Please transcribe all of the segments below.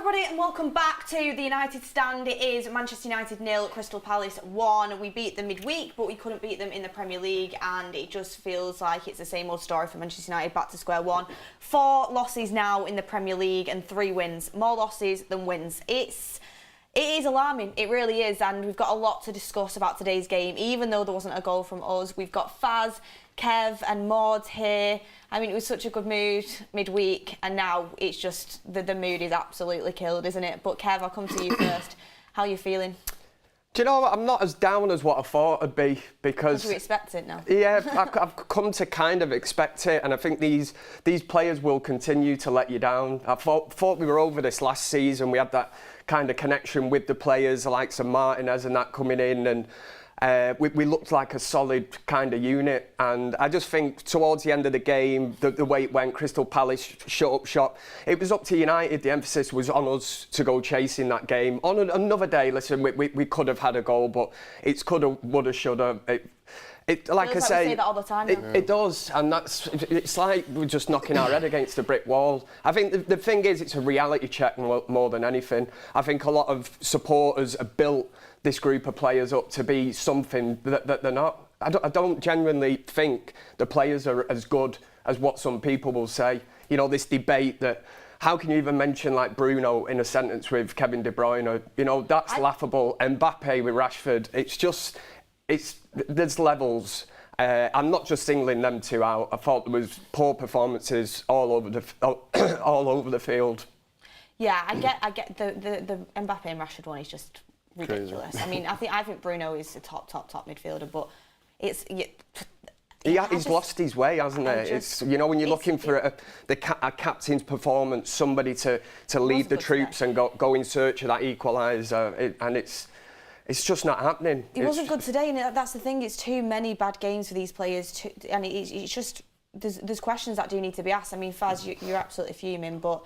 everybody and welcome back to the United Stand. It is Manchester United 0, Crystal Palace 1. We beat them midweek, but we couldn't beat them in the Premier League, and it just feels like it's the same old story for Manchester United, back to square one. 4 losses now in the Premier League and 3 wins. More losses than wins. It is alarming, it really is, and we've got a lot to discuss about today's game, even though there wasn't a goal from us. We've got Faz, Kev and Maud here. I mean, it was such a good mood midweek, and now it's just, the mood is absolutely killed, isn't it? But Kev, I'll come to you first. How are you feeling? Do you know what? I'm not as down as what I thought I'd be, because... Did you expect it now? Yeah, I've come to kind of expect it, and I think these players will continue to let you down. I thought we were over this last season. We had that kind of connection with the players, like some Martinez and that coming in, and we looked like a solid kind of unit. And I just think towards the end of the game, the way it went, Crystal Palace shut up shop. It was up to United. The emphasis was on us to go chasing that game. On another day, listen, we could have had a goal, but it's could have, would have, should have. Like I say, we say that all the time. It does, and it's like we're just knocking our head against a brick wall. I think the thing is, it's a reality check more than anything. I think a lot of supporters have built this group of players up to be something that they're not. I don't genuinely think the players are as good as what some people will say. You know, this debate that, how can you even mention like Bruno in a sentence with Kevin De Bruyne? You know, that's laughable. Mbappe with Rashford, there's levels. I'm not just singling them two out. I thought there was poor performances all over the field. Yeah, I get the Mbappe and Rashford one is just ridiculous. I mean, I think Bruno is a top midfielder, but it's... He's lost his way, hasn't he? It's, you know, when you're looking for a captain's performance, somebody to lead the troops and go in search of that equaliser, and it's just not happening. It wasn't good today, and that's the thing. It's too many bad games for these players, and it's just there's questions that do need to be asked. I mean, Faz, you're absolutely fuming, but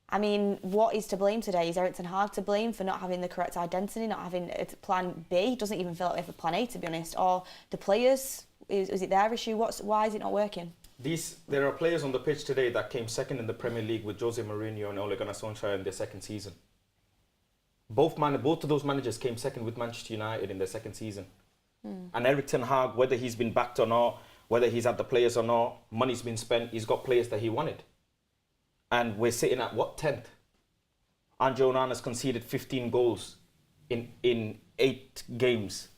I mean, what is to blame today? Is Erik ten Hag to blame for not having the correct identity, not having a plan B? It doesn't even feel like we have a plan A, to be honest. Or the players, is it their issue? Why is it not working? There are players on the pitch today that came second in the Premier League with Jose Mourinho and Ole Gunnar Solskjaer in their second season. Both of those managers came second with Manchester United in their second season. And Erik ten Hag, whether he's been backed or not, whether he's had the players or not, money's been spent, he's got players that he wanted. And we're sitting at, what, 10th? Andre Onana's conceded 15 goals in 8 games.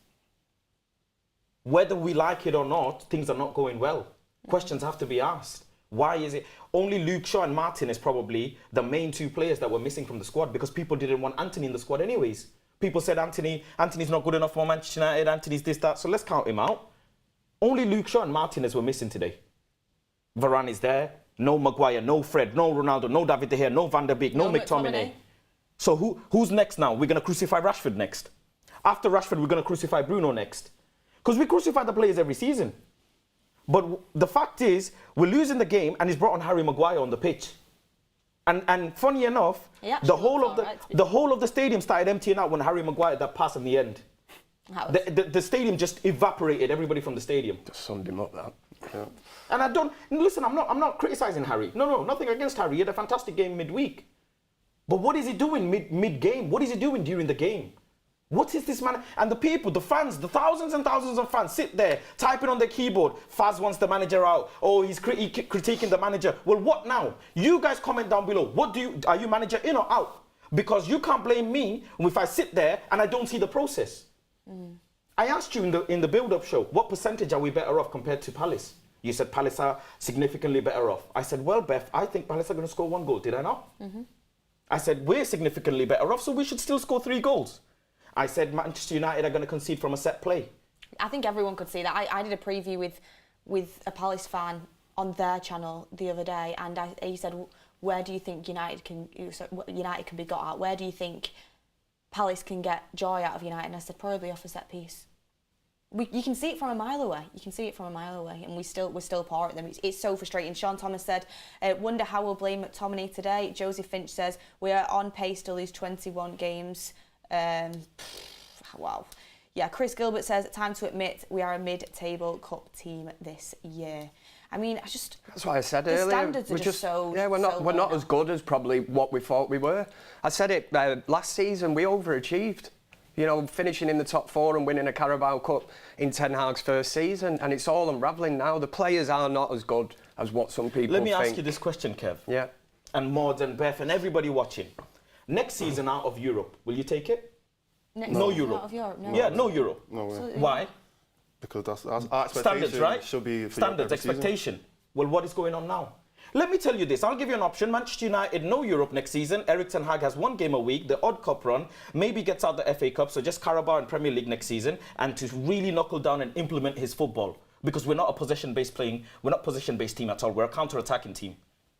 Whether we like it or not, things are not going well. Questions have to be asked. Why is it? Only Luke Shaw and Martin is probably the main 2 players that were missing from the squad, because people didn't want Anthony in the squad anyways. People said Anthony's not good enough for Manchester United, Anthony's this, that, so let's count him out. Only Luke Shaw and Martinez were missing today. Varane is there, no Maguire, no Fred, no Ronaldo, no David De Gea, no Van der Beek, no McTominay. So who's next now? We're going to crucify Rashford next. After Rashford, we're going to crucify Bruno next. Because we crucify the players every season. But the fact is, we're losing the game, and he's brought on Harry Maguire on the pitch. And funny enough, the whole of the stadium started emptying out when Harry Maguire that pass in the end. The stadium just evaporated everybody from the stadium. Just summed him up, that. Yeah. And I'm not criticising Harry. No, nothing against Harry. He had a fantastic game midweek. But what is he doing mid-game? What is he doing during the game? What is this man? And the people, the fans, the thousands and thousands of fans sit there typing on their keyboard. Faz wants the manager out. Oh, he's critiquing the manager. Well, what now? You guys comment down below. Are you manager in or out? Because you can't blame me if I sit there and I don't see the process. I asked you in the build-up show, what percentage are we better off compared to Palace? You said Palace are significantly better off. I said, well, Beth, I think Palace are going to score 1 goal. Did I not? I said, we're significantly better off, so we should still score 3 goals. I said Manchester United are going to concede from a set play. I think everyone could see that. I did a preview with a Palace fan on their channel the other day, and he said, where do you think United can be got at? Where do you think Palace can get joy out of United? And I said, probably off a set piece. You can see it from a mile away. And we're still poor at them. It's so frustrating. Sean Thomas said, wonder how we'll blame McTominay today. Josie Finch says, we are on pace to lose 21 games. Wow. Yeah, Chris Gilbert says, time to admit we are a mid-table cup team this year. I mean, I just... That's what I said the earlier. standards are just so... Yeah, we're so not low as good as probably what we thought we were. I said it last season, we overachieved. You know, finishing in the top 4 and winning a Carabao Cup in Ten Hag's first season, and it's all unravelling now. The players are not as good as what some people think. Let me ask you this question, Kev. Yeah. And Maud and Beth and everybody watching. Next season out of Europe, will you take it? No Euro. Out of Europe, no. Yeah, no Euro. No way. Absolutely. Why? Because that's our expectation. Standards, right? Should be for Standards, every season. expectation. Well, what is going on now? Let me tell you this. I'll give you an option. Manchester United, no Europe next season. Eric Ten Hag has 1 game a week, the odd cup run, maybe gets out the FA Cup, so just Carabao and Premier League next season, and to really knuckle down and implement his football. Because we're not a possession-based team at all. We're a counter-attacking team.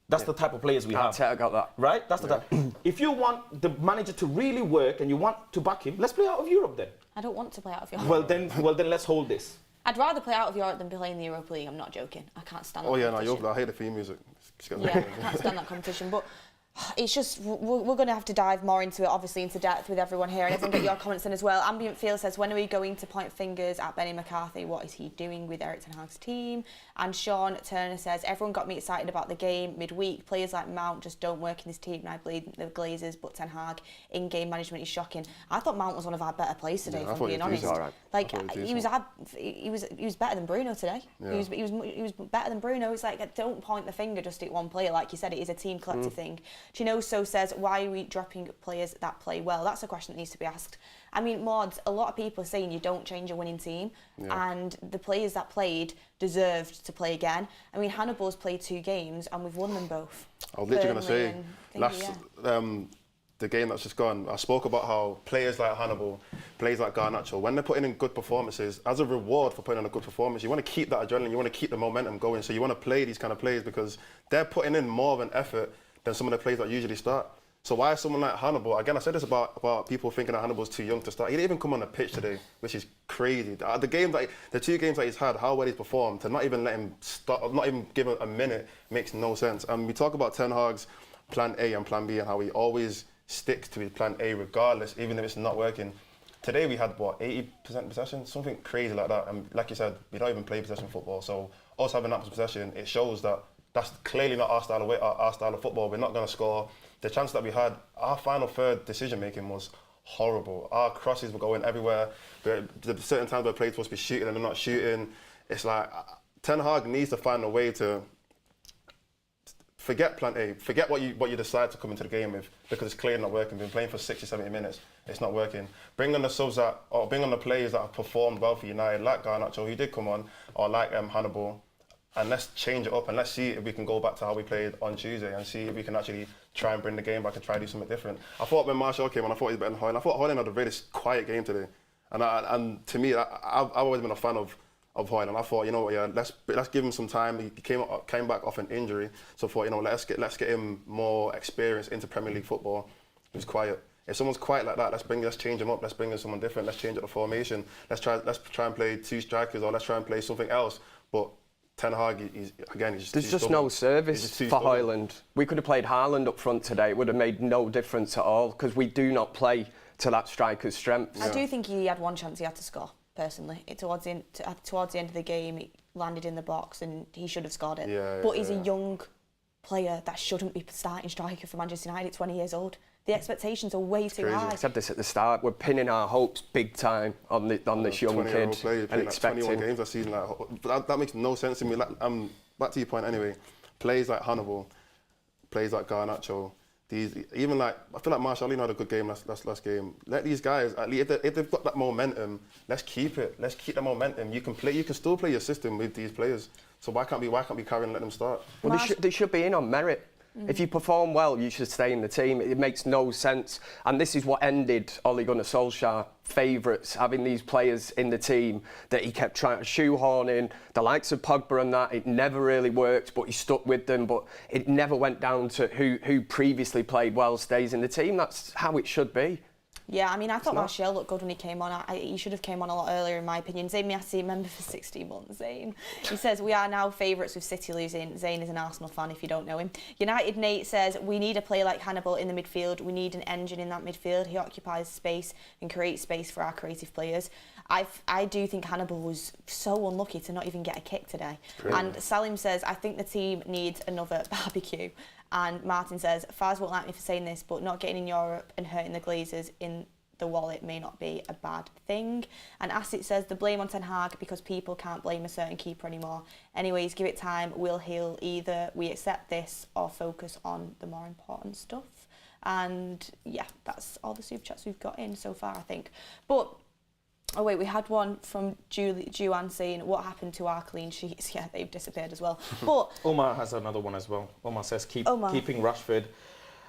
That's the type of players we have. I got that. Right? That's the type. If you want the manager to really work and you want to back him, let's play out of Europe then. I don't want to play out of Europe. Well then let's hold this. I'd rather play out of Europe than play in the Europa League. I'm not joking. I can't stand that competition. I hate the theme music. Yeah, I can't stand that competition. But it's just, we're going to have to dive more into it, obviously, into depth with everyone here. And everyone get your comments in as well. Ambient Field says, when are we going to point fingers at Benny McCarthy? What is he doing with Eric Ten Hag's team? And Sean Turner says, everyone got me excited about the game midweek. Players like Mount just don't work in this team. And I believe the Glazers, but Ten Hag in-game management is shocking. I thought Mount was one of our better players today, if I'm being honest. Like, he was better than Bruno today. Yeah. He was better than Bruno. It's like, don't point the finger just at one player. Like you said, it is a team collective thing. Chinoso says, why are we dropping players that play well? That's a question that needs to be asked. I mean, Mods, a lot of people are saying you don't change a winning team, and the players that played deserved to play again. I mean, Hannibal's played 2 games, and we've won them both. I was literally going to say, the game that's just gone, I spoke about how players like Hannibal, players like Garnacho, when they're putting in good performances, as a reward for putting in a good performance, you want to keep that adrenaline, you want to keep the momentum going, so you want to play these kind of players because they're putting in more of an effort than some of the players that usually start. So why is someone like Hannibal, again I said this about people thinking that Hannibal's too young to start, he didn't even come on the pitch today, which is crazy. The 2 games that he's had, how well he's performed, to not even let him start, not even give him a minute, makes no sense. And we talk about Ten Hag's plan A and plan B and how he always sticks to his plan A regardless, even if it's not working. Today we had, 80% possession? Something crazy like that. And like you said, we don't even play possession football, so us having that possession, it shows that that's clearly not our style of football. We're not going to score. The chance that we had, our final third decision-making was horrible. Our crosses were going everywhere. There are certain times where players supposed to be shooting and they're not shooting. It's like, Ten Hag needs to find a way to forget plan A, forget what you decide to come into the game with, because it's clearly not working. We've been playing for 60, 70 minutes, it's not working. Bring on the subs bring on the players that have performed well for United, like Garnacho, who did come on, or like Hannibal, and let's change it up and let's see if we can go back to how we played on Tuesday and see if we can actually try and bring the game back and try to do something different. I thought when Martial came on, I thought he was better than Hoyland. I thought Hoyland had a really quiet game today, and to me, I've always been a fan of Hoyland. I thought, you know what, let's give him some time. He came back off an injury, so I thought, you know, let's get him more experience into Premier League football. He was quiet. If someone's quiet like that, let's change him up. Let's bring in someone different. Let's change up the formation. Let's try and play 2 strikers, or let's try and play something else. But Ten Hag, there's just no service for Hoyland. We could have played Haaland up front today. It would have made no difference at all, because we do not play to that striker's strengths. I do think he had one chance he had to score, personally. Towards the end of the game, he landed in the box and he should have scored it. But he's a young player that shouldn't be starting striker for Manchester United, 20 years old. The expectations are way too high. I said this at the start, we're pinning our hopes big time on this young kid and expecting 21 games that season. That makes no sense to me. Back to your point anyway, players like Hannibal, players like Garnacho, I feel like Martial had a good game last game. Let these guys, at least if they've got that momentum, let's keep it. Let's keep the momentum. You can still play your system with these players. So why can't we carry and let them start? Well, they should be in on merit. If you perform well, you should stay in the team. It makes no sense. And this is what ended Ole Gunnar Solskjaer favourites, having these players in the team that he kept trying to shoehorn in. The likes of Pogba and that, it never really worked, but he stuck with them. But it never went down to who previously played well stays in the team. That's how it should be. Yeah, I mean, I thought Martial looked good when he came on. He should have came on a lot earlier, in my opinion. Zayn Miassi, member for 16 months, Zayn. He says, we are now favourites with City losing. Zayn is an Arsenal fan, if you don't know him. United Nate says, we need a player like Hannibal in the midfield. We need an engine in that midfield. He occupies space and creates space for our creative players. I do think Hannibal was so unlucky to not even get a kick today. And Salim says, I think the team needs another barbecue. And Martin says, Faz won't like me for saying this, but not getting in Europe and hurting the Glazers in the wallet may not be a bad thing. And Asset says, the blame on Ten Hag because people can't blame a certain keeper anymore. Anyways, give it time, we'll heal. Either we accept this or focus on the more important stuff. And yeah, that's all the super chats we've got in so far, I think. But oh wait, we had one from Juan saying, what happened to our clean sheets? Yeah, they've disappeared as well. But Omar has another one as well. Omar says, keeping Rashford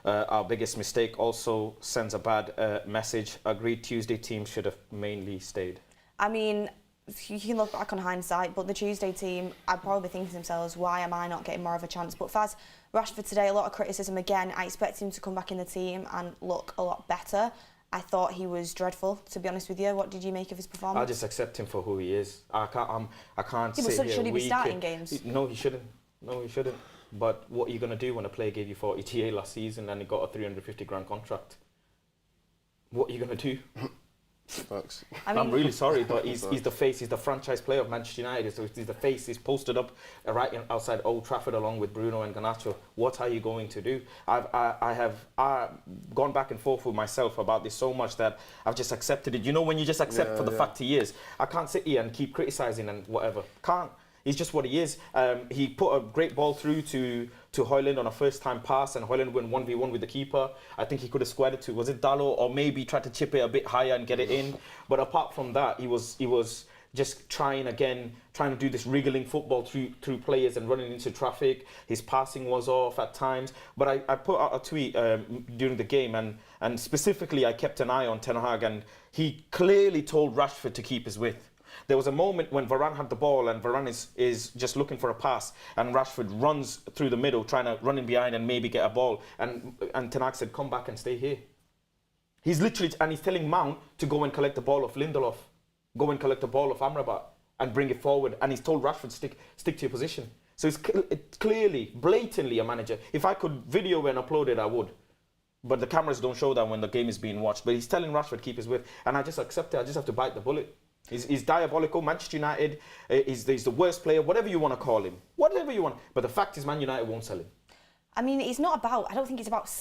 our biggest mistake. Also sends a bad message. Agreed, Tuesday team should have mainly stayed. I mean, you can look back on hindsight, but the Tuesday team are probably thinking to themselves, why am I not getting more of a chance? But Faz, Rashford today, a lot of criticism again. I expect him to come back in the team and look a lot better. I thought he was dreadful, to be honest with you. What did you make of his performance? I just accept him for who he is. I can't sit here. Should he be starting games? No, he shouldn't. No, he shouldn't. But what are you going to do when a player gave you 40 TA last season and he got a 350 grand contract? What are you going to do? Facts. I'm really sorry, but he's the face, he's the franchise player of Manchester United. So he's the face. He's posted up right outside Old Trafford along with Bruno and Garnacho. What are you going to do? I've gone back and forth with myself about this so much that I've just accepted it. You know, when you just accept for the fact he is, I can't sit here and keep criticising and whatever. Can't. He's just what he is. He put a great ball through to Højlund on a first-time pass, and Højlund went 1v1 with the keeper. I think he could have squared it to, was it Dalot, or maybe tried to chip it a bit higher and get it in. But apart from that, he was just trying to do this wriggling football through players and running into traffic. His passing was off at times. But I put out a tweet during the game, and specifically I kept an eye on Ten Hag, and he clearly told Rashford to keep his width. There was a moment when Varane had the ball and Varane is just looking for a pass, and Rashford runs through the middle trying to run in behind and maybe get a ball, and Ten Hag said, come back and stay here. He's literally, and he's telling Mount to go and collect the ball off Lindelof, go and collect the ball off Amrabat and bring it forward, and he's told Rashford stick to your position. So it's clearly, blatantly a manager. If I could video and upload it, I would. But the cameras don't show that when the game is being watched. But he's telling Rashford keep his width, and I just accept it. I just have to bite the bullet. He's diabolical. Manchester United, he's the worst player, whatever you want to call him. Whatever you want. But the fact is, Man United won't sell him. I mean, it's not about, I don't think it's about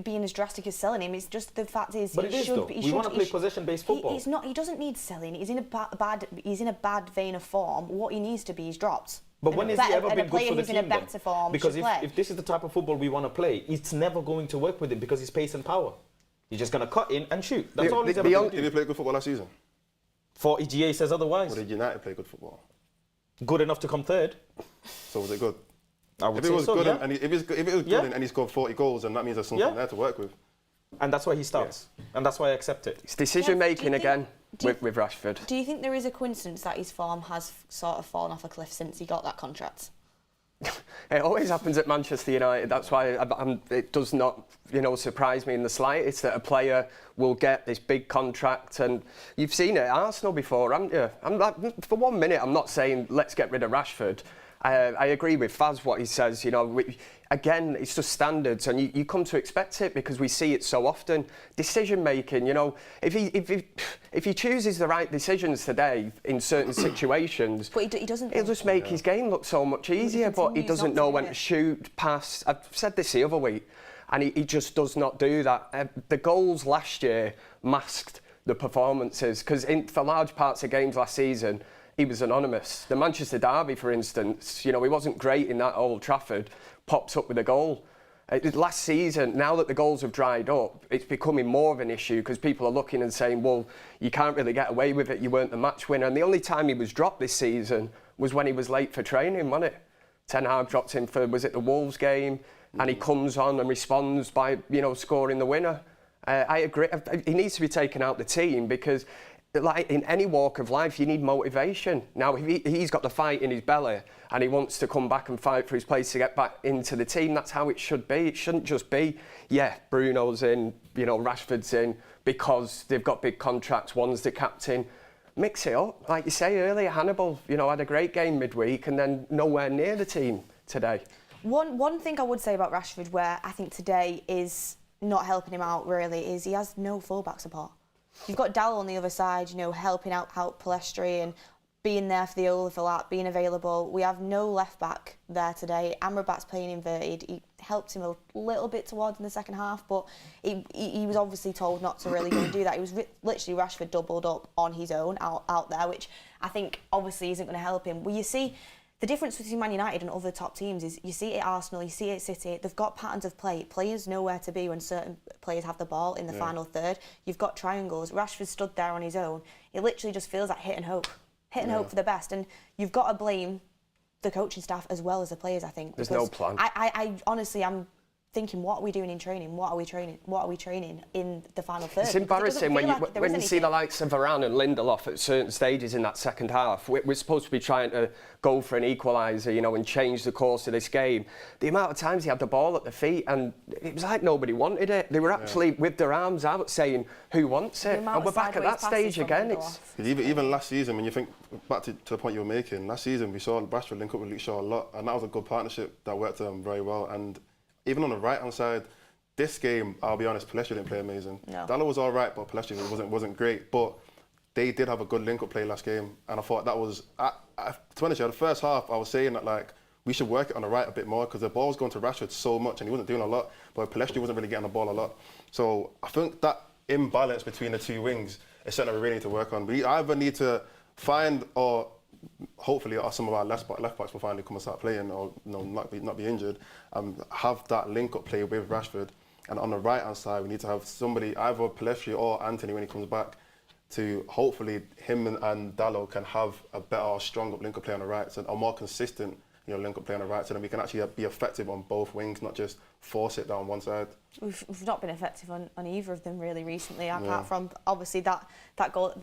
being as drastic as selling him. It's just the fact is, but it is though. We want to play possession-based football. He's not. He doesn't need selling. He's in a bad vein of form. What he needs to be is dropped. But when has he ever been good for the team? In a better form, because if this is the type of football we want to play, it's never going to work with him because he's pace and power. He's just going to cut in and shoot. That's all he's ever going to do. Did he play good football last season? 40 GA says otherwise. Or did United play good football? Good enough to come third. So was it good? I would say so, yeah. And if it was good and he scored 40 goals, then that means there's something there to work with. And that's why he starts. And that's why I accept it. It's decision-making again with Rashford. Do you think there is a coincidence that his form has sort of fallen off a cliff since he got that contract? It always happens at Manchester United. That's why it does not, surprise me in the slightest that a player will get this big contract. And you've seen it at Arsenal before, haven't you? For 1 minute, I'm not saying let's get rid of Rashford. I agree with Faz what he says. Again, it's just standards, and you come to expect it because we see it so often. Decision making, if he chooses the right decisions today in certain situations, but he doesn't. It'll just make his game look so much easier. But he doesn't know when to shoot, pass. I've said this the other week, and he just does not do that. The goals last year masked the performances because for large parts of games last season, he was anonymous. The Manchester derby, for instance, he wasn't great in that Old Trafford, pops up with a goal. Last season, now that the goals have dried up, it's becoming more of an issue because people are looking and saying, well, you can't really get away with it, you weren't the match winner. And the only time he was dropped this season was when he was late for training, wasn't it? Ten Hag dropped him for, was it the Wolves game? And he comes on and responds by, scoring the winner. I agree. He needs to be taken out the team because like in any walk of life, you need motivation. Now, if he's got the fight in his belly and he wants to come back and fight for his place to get back into the team, that's how it should be. It shouldn't just be, yeah, Bruno's in, you know, Rashford's in because they've got big contracts, one's the captain. Mix it up. Like you say earlier, Hannibal, you know, had a great game midweek and then nowhere near the team today. One thing I would say about Rashford where I think today is not helping him out really is he has no full-back support. You've got Dallo on the other side, you know, helping out Palestri and being there for the overlap, being available. We have no left-back there today. Amrabat's playing inverted. He helped him a little bit towards in the second half, but he was obviously told not to really go and do that. He was literally Rashford doubled up on his own out there, which I think obviously isn't going to help him. Well, you see, the difference between Man United and other top teams is you see it at Arsenal, you see it at City, they've got patterns of play. Players know where to be when certain players have the ball in the final third. You've got triangles. Rashford stood there on his own. It literally just feels like hit and hope for the best. And you've got to blame the coaching staff as well as the players, I think. There's no plan. I honestly, I'm thinking, what are we doing in training? What are we training in the final third? It's embarrassing when you see the likes of Varane and Lindelof at certain stages in that second half. We're supposed to be trying to go for an equaliser, you know, and change the course of this game. The amount of times he had the ball at the feet and it was like nobody wanted it. They were actually with their arms out saying, who wants it? And we're back at that stage again. Even last season, when you think back to the point you were making, last season we saw Rashford link up with Luke Shaw a lot, and that was a good partnership that worked very well. And even on the right-hand side, this game, I'll be honest, Palestri didn't play amazing. No. Dallo was all right, but Palestri wasn't great. But they did have a good link-up play last game, and I thought that was, to be honest, the first half, I was saying that like we should work it on the right a bit more because the ball was going to Rashford so much, and he wasn't doing a lot. But Palestri wasn't really getting the ball a lot. So I think that imbalance between the two wings is something we really need to work on. We either need to find or hopefully some of our left backs will finally come and start playing, or not be injured, have that link-up play with Rashford. And on the right-hand side, we need to have somebody, either Palestri or Anthony when he comes back, to hopefully him and Dallo can have a better, stronger link-up play on the right, so a more consistent link-up play on the right, so then we can actually be effective on both wings, not just force it down one side. We've not been effective on either of them really recently, apart from obviously that goal,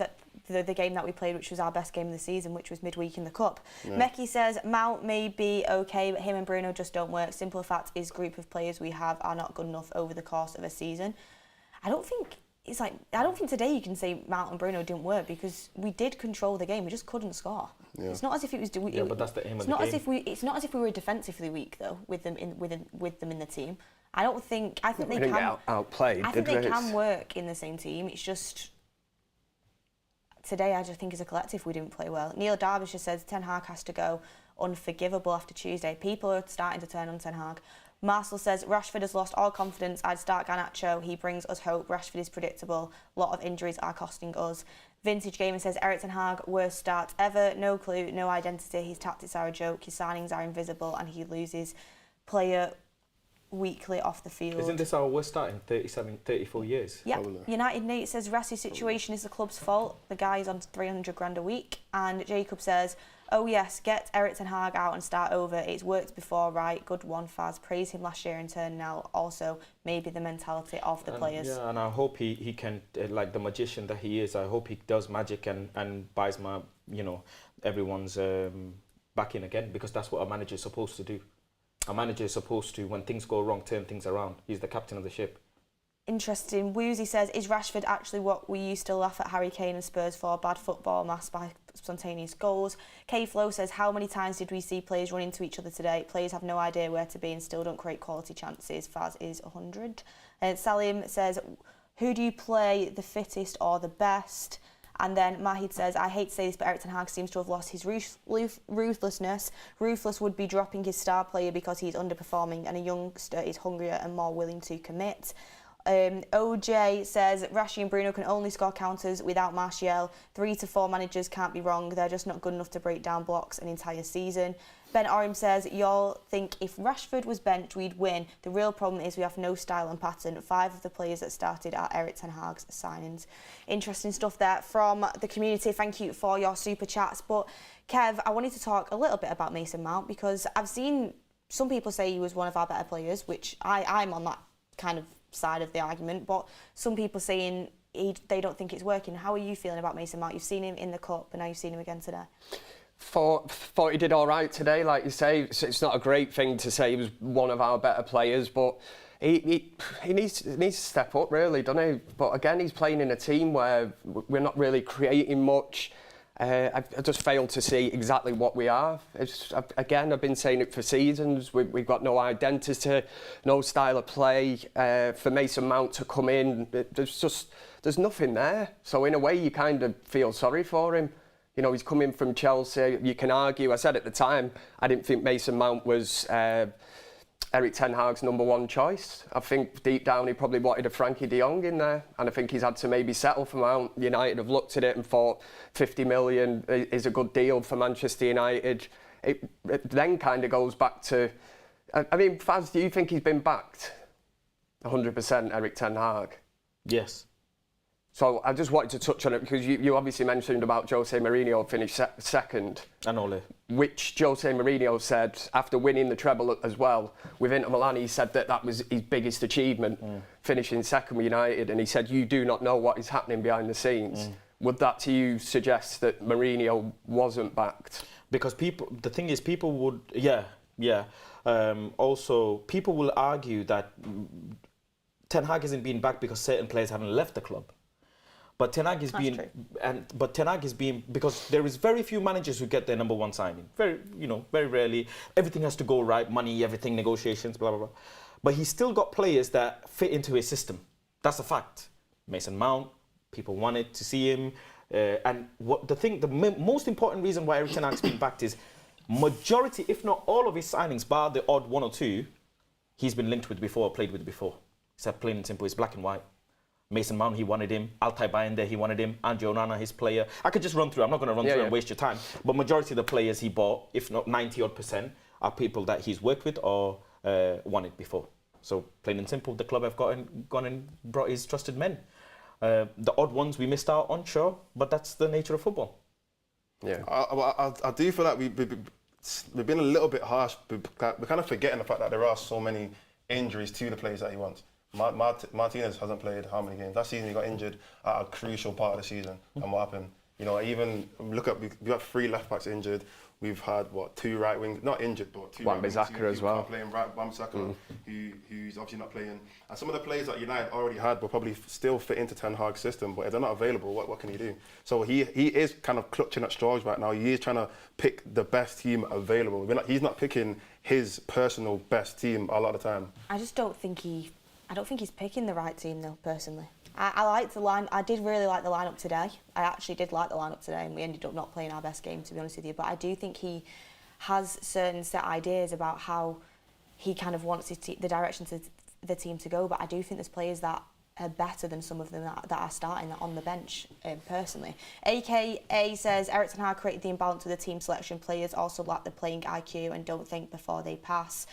the game that we played, which was our best game of the season, which was midweek in the Cup. Yeah. Meki says, Mount may be okay, but him and Bruno just don't work. Simple fact is group of players we have are not good enough over the course of a season. I don't think today you can say Mount and Bruno didn't work because we did control the game, we just couldn't score. Yeah. It's not as if it was but that's the aim of the game. It's not as if we were defensively weak though with them in the team. I think they can get outplayed. I think they can work in the same team. It's just today I just think as a collective we didn't play well. Neil Derbyshire says Ten Hag has to go. Unforgivable after Tuesday. People are starting to turn on Ten Hag. Marcel says Rashford has lost all confidence. I'd start Garnacho. He brings us hope. Rashford is predictable. A lot of injuries are costing us. Vintage Gamer says Eric Ten Hag, worst start ever. No clue, no identity. His tactics are a joke. His signings are invisible, and he loses player weekly off the field. Isn't this our worst start in 34 years? Yeah. United Nate says Rassi's situation is the club's fault. The guy's on 300 grand a week. And Jacob says, oh yes, get Eric Ten Hag out and start over. It's worked before, right? Good one, Faz. Praise him last year in turn now. Also, maybe the mentality of the players. Yeah, and I hope he can, like the magician that he is, I hope he does magic and buys everyone's back in again, because that's what a manager is supposed to do. A manager is supposed to, when things go wrong, turn things around. He's the captain of the ship. Interesting. Woozy says, is Rashford actually what we used to laugh at Harry Kane and Spurs for? Bad football, masked by spontaneous goals. K-Flow says, how many times did we see players run into each other today? Players have no idea where to be and still don't create quality chances. Faz is 100. Salim says, who do you play, the fittest or the best? And then Mahid says, I hate to say this, but Eric Ten Hag seems to have lost his ruthlessness. Ruthless would be dropping his star player because he's underperforming, and a youngster is hungrier and more willing to commit. OJ says, Rashi and Bruno can only score counters without Martial. 3 to 4 managers can't be wrong. They're just not good enough to break down blocks an entire season. Ben Orim says, y'all think if Rashford was benched, we'd win. The real problem is we have no style and pattern. 5 of the players that started are Eric Ten Hag's signings. Interesting stuff there from the community. Thank you for your super chats. But Kev, I wanted to talk a little bit about Mason Mount, because I've seen some people say he was one of our better players, which I'm on that kind of side of the argument, but some people saying they don't think it's working. How are you feeling about Mason Mount? You've seen him in the cup, and now you've seen him again today. Thought he did all right today, like you say. It's not a great thing to say he was one of our better players, but he needs to step up, really, doesn't he? But again, he's playing in a team where we're not really creating much. I just failed to see exactly what we are. Again, I've been saying it for seasons. We've got no identity, no style of play. For Mason Mount to come in, there's nothing there. So in a way, you kind of feel sorry for him. You know, he's coming from Chelsea. You can argue. I said at the time, I didn't think Mason Mount was Erik ten Hag's #1 choice. I think deep down he probably wanted a Frankie de Jong in there, and I think he's had to maybe settle for Mount. United have looked at it and thought 50 million is a good deal for Manchester United. It then kind of goes back to, I mean, Faz, do you think he's been backed 100%, Erik ten Hag? Yes. So I just wanted to touch on it because you obviously mentioned about Jose Mourinho finished second. And Ole. Which Jose Mourinho said after winning the treble as well with Inter Milan, he said that was his biggest achievement, finishing second with United, and he said you do not know what is happening behind the scenes. Would that to you suggest that Mourinho wasn't backed? Because the thing is, people would, also, people will argue that Ten Hag isn't being backed because certain players haven't left the club. But Ten Hag is being, because there is very few managers who get their #1 signing. Very rarely. Everything has to go right, money, everything, negotiations, blah, blah, blah. But he's still got players that fit into his system. That's a fact. Mason Mount, people wanted to see him. And the most important reason why Erik ten Hag's been backed is majority, if not all of his signings, bar the odd one or two, he's been linked with before, played with before. He said plain and simple, it's black and white. Mason Mount, he wanted him. Altay Bayern, he wanted him. Andre Onana, his player. I could just run through. I'm not going to run through and waste your time. But majority of the players he bought, if not 90-odd%, are people that he's worked with or wanted before. So plain and simple, the club have gone and brought his trusted men. The odd ones we missed out on, sure, but that's the nature of football. Yeah, I do feel like we've been a little bit harsh. We're kind of forgetting the fact that there are so many injuries to the players that he wants. Martinez hasn't played how many games? Last season he got injured at a crucial part of the season. And what happened? You know, even look at, we have 3 left backs injured. We've had, 2 right wings, not injured, but 2 right wings. Wan-Bissaka as well. Playing Wan-Bissaka, who's obviously not playing. And some of the players that United already had will probably still fit into Ten Hag's system, but if they're not available, what can he do? So he is kind of clutching at straws right now. He is trying to pick the best team available. He's not picking his personal best team a lot of the time. I don't think he's picking the right team though, personally. I liked the line. I did really like the lineup today. I actually did like the lineup today, and we ended up not playing our best game, to be honest with you. But I do think he has certain set ideas about how he kind of wants the direction to the team to go. But I do think there's players that are better than some of them that are starting on the bench, personally. AKA says, Erik ten Hag created the imbalance with the team selection. Players also lack the playing IQ and don't think before they pass.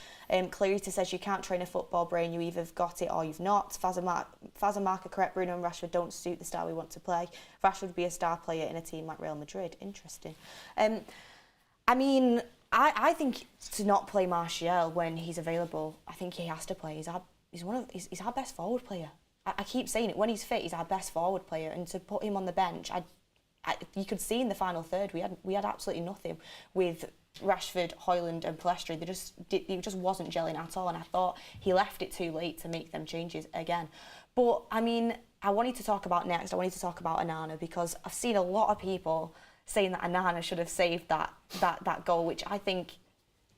Clarita says, you can't train a football brain, you either got it or you've not. Faz and Mark are correct, Bruno and Rashford don't suit the style we want to play. Rashford would be a star player in a team like Real Madrid. Interesting. I mean, I think to not play Martial when he's available, I think he has to play. He's our best forward player. I keep saying it, when he's fit, he's our best forward player, and to put him on the bench, you could see in the final third, we had absolutely nothing with Rashford, Højlund and Palestri. He just wasn't gelling at all, and I thought he left it too late to make them changes again. But, I mean, I wanted to talk about Onana, because I've seen a lot of people saying that Onana should have saved that goal, which I think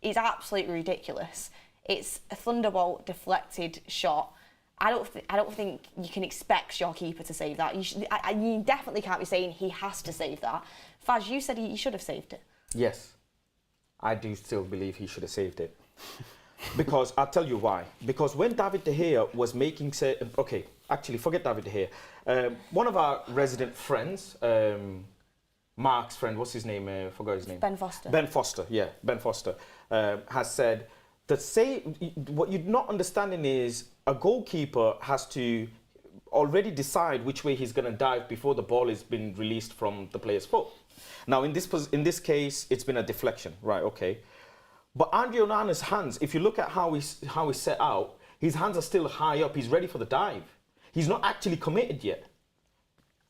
is absolutely ridiculous. It's a thunderbolt deflected shot. I don't think you can expect your keeper to save that. You definitely can't be saying he has to save that. Faz, you said he should have saved it. Yes, I do still believe he should have saved it. Because I'll tell you why. Because when David De Gea was making actually forget David De Gea. One of our resident friends, Mark's friend, what's his name? I forgot his name. Ben Foster. Ben Foster, has said that what you're not understanding is a goalkeeper has to already decide which way he's going to dive before the ball has been released from the player's foot. Now, in this case, it's been a deflection, right? Okay, but Andre Onana's hands, if you look at how he's set out, his hands are still high up. He's ready for the dive. He's not actually committed yet.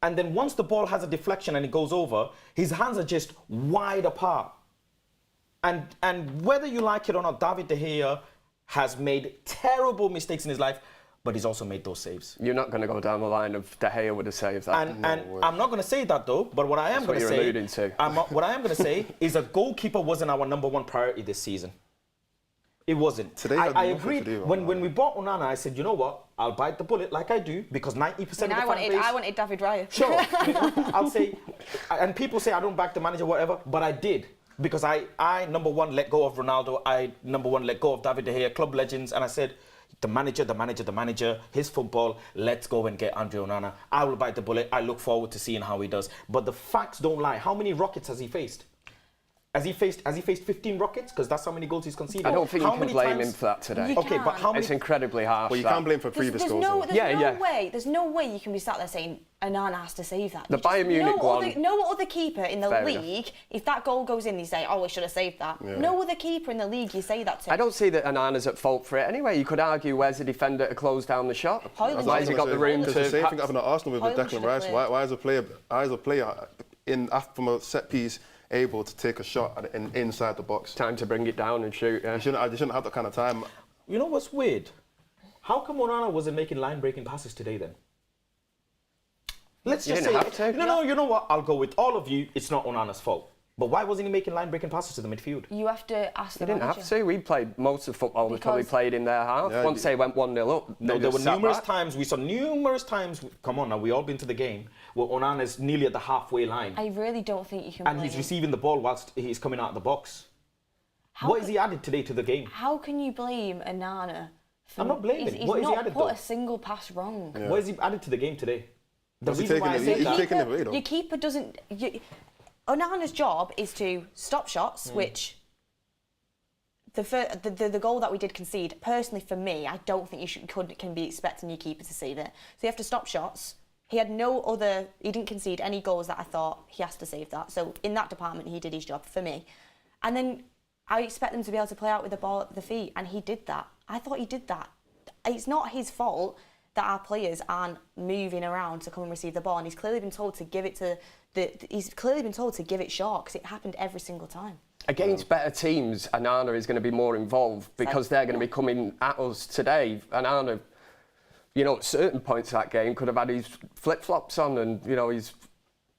And then once the ball has a deflection and it goes over, his hands are just wide apart. And whether you like it or not, David De Gea has made terrible mistakes in his life, but he's also made those saves. You're not going to go down the line of De Gea would have saved that. And I'm not going to say that though, but what I am going to say, what I am going to say is a goalkeeper wasn't our number one priority this season. It wasn't. Today I agreed. When we bought Onana, I said, you know what? I'll bite the bullet like I do because 90% of the fan base... I wanted David Raya. Sure. I'll say... And people say I don't back the manager, whatever, but I did. Because I number one, let go of Ronaldo. I, number one, let go of David De Gea, club legends. And I said, the manager, his football, let's go and get Andre Onana. I will bite the bullet. I look forward to seeing how he does. But the facts don't lie. How many rockets has he faced? Has he faced 15 rockets? Because that's how many goals he's conceded. I don't think you can blame him for that today. Okay, but how many? It's incredibly harsh. Well, you can't blame for previous goals. There's no way you can be sat there saying Onana has to save that. The Bayern Munich one. No other keeper in the league, if that goal goes in, they say, oh, we should have saved that. Yeah. No other keeper in the league you say that to. I don't see that Onana's at fault for it anyway. You could argue, where's the defender to close down the shot? Why has he got the room to... The same thing happened at Arsenal with Declan Rice. Why is a player from a set piece able to take a shot inside the box? Time to bring it down and shoot. Yeah. You shouldn't have that kind of time. You know what's weird? How come Onana wasn't making line-breaking passes today then? Let's just say... No, you know what? I'll go with all of you. It's not Onana's fault. But why wasn't he making line-breaking passes to the midfield? You have to ask the manager. He didn't have to. We played most of football until we played in their half. Yeah, once they went 1-0 up, no, there were numerous times, we saw numerous times, come on now, we all been to the game, where Onana's nearly at the halfway line. I really don't think you can And he's receiving the ball whilst he's coming out of the box. What has he added today to the game? How can you blame Onana? I'm not blaming. What has he added, put a single pass wrong. Yeah. What has he added to the game today? The reason why I say that... Your keeper doesn't... Onana's job is to stop shots, which the goal that we did concede, personally for me, I don't think can be expecting your keeper to save it. So you have to stop shots. He didn't concede any goals that I thought he has to save that. So in that department, he did his job for me. And then I expect them to be able to play out with the ball at the feet, and he did that. I thought he did that. It's not his fault that our players aren't moving around to come and receive the ball, and he's clearly been told to give it short because it happened every single time. Against better teams, Onana is going to be more involved because they're going to be coming at us today. Onana, at certain points of that game could have had his flip-flops on and, his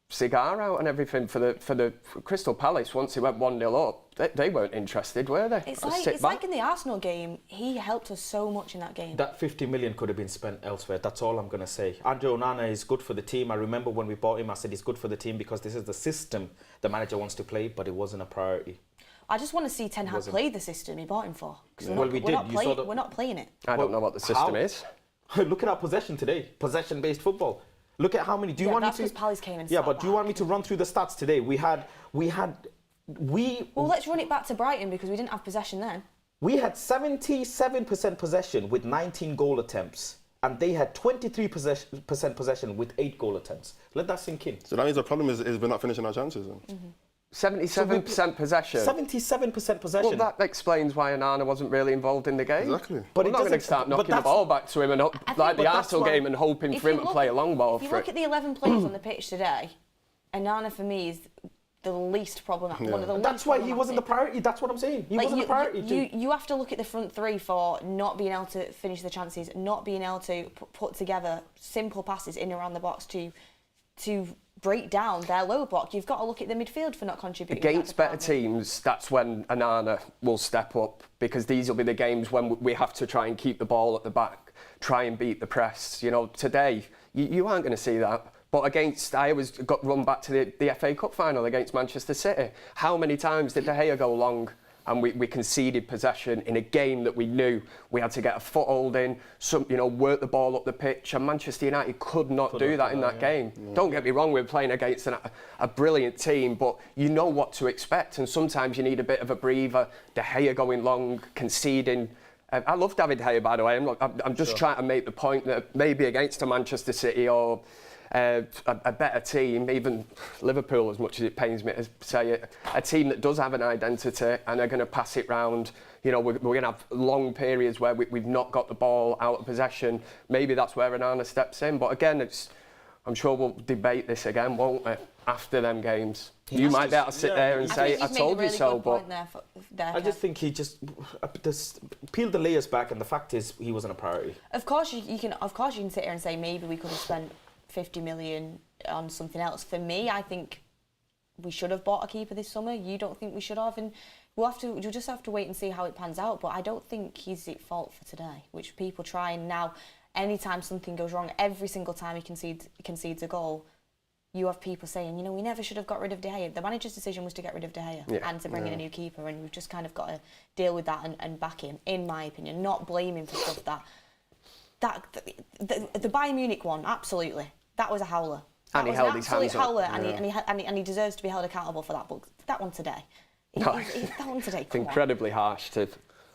cigar out and everything for the Crystal Palace. Once he went 1-0 up, they weren't interested, were they? It's like in the Arsenal game, he helped us so much in that game. That 50 million could have been spent elsewhere. That's all I'm going to say. Andre Onana is good for the team. I remember when we bought him, I said he's good for the team because this is the system the manager wants to play, but it wasn't a priority. I just want to see Ten Hag play the system he bought him for. Yeah. We're not playing it. I don't know what the system is. Look at our possession today. Possession-based football. Look at how many. Do you want me to? Palace came and but do you want me to run through the stats today? Well, let's run it back to Brighton because we didn't have possession then. We had 77% possession with 19 goal attempts, and they had 23% possession with 8 goal attempts. Let that sink in. So that means the problem is we're not finishing our chances then. Mm-hmm. 77% possession. 77% possession. Well, that explains why Onana wasn't really involved in the game. Exactly. But we're not going to start knocking the ball back to him and like the Arsenal game and hoping for him to play a long ball for it. If you look at the 11 players on the pitch today, Onana for me is the least problematic. One of the least That's why he wasn't the priority. That's what I'm saying. He wasn't the priority. You have to look at the front three for not being able to finish the chances, not being able to put together simple passes in and around the box to break down their lower block. You've got to look at the midfield for not contributing. Against better teams, that's when Onana will step up because these will be the games when we have to try and keep the ball at the back, try and beat the press. Today, you aren't going to see that. But I always got run back to the FA Cup final against Manchester City. How many times did De Gea go long and we conceded possession in a game that we knew we had to get a foothold in, work the ball up the pitch, and Manchester United could not do that in that game. Yeah. Don't get me wrong, we're playing against a brilliant team, but you know what to expect, and sometimes you need a bit of a breather. De Gea going long, conceding. I love David De Gea, by the way. I'm just trying to make the point that maybe against a Manchester City or a better team, even Liverpool, as much as it pains me to say it, a team that does have an identity and are going to pass it round. We're going to have long periods where we've not got the ball out of possession. Maybe that's where Onana steps in. But again, I'm sure we'll debate this again, won't we, after them games? He You has might to- be able to sit yeah. there and I say, think I you've made told a you really so, good but point there, I just think he just peeled the layers back, and the fact is he wasn't a priority. Of course you can sit here and say maybe we could have spent 50 million on something else. For me, I think we should have bought a keeper this summer. You don't think we should have, and you'll just have to wait and see how it pans out. But I don't think he's at fault for today, which people try and now. Anytime something goes wrong, every single time he concedes a goal, you have people saying, we never should have got rid of De Gea. The manager's decision was to get rid of De Gea and to bring in a new keeper, and we've just kind of got to deal with that and back him, in my opinion, not blame him for stuff the Bayern Munich one, absolutely. That was a howler. And he held his hands up. Howler, and he deserves to be held accountable for that. But that one today, that one today, come on. incredibly harsh to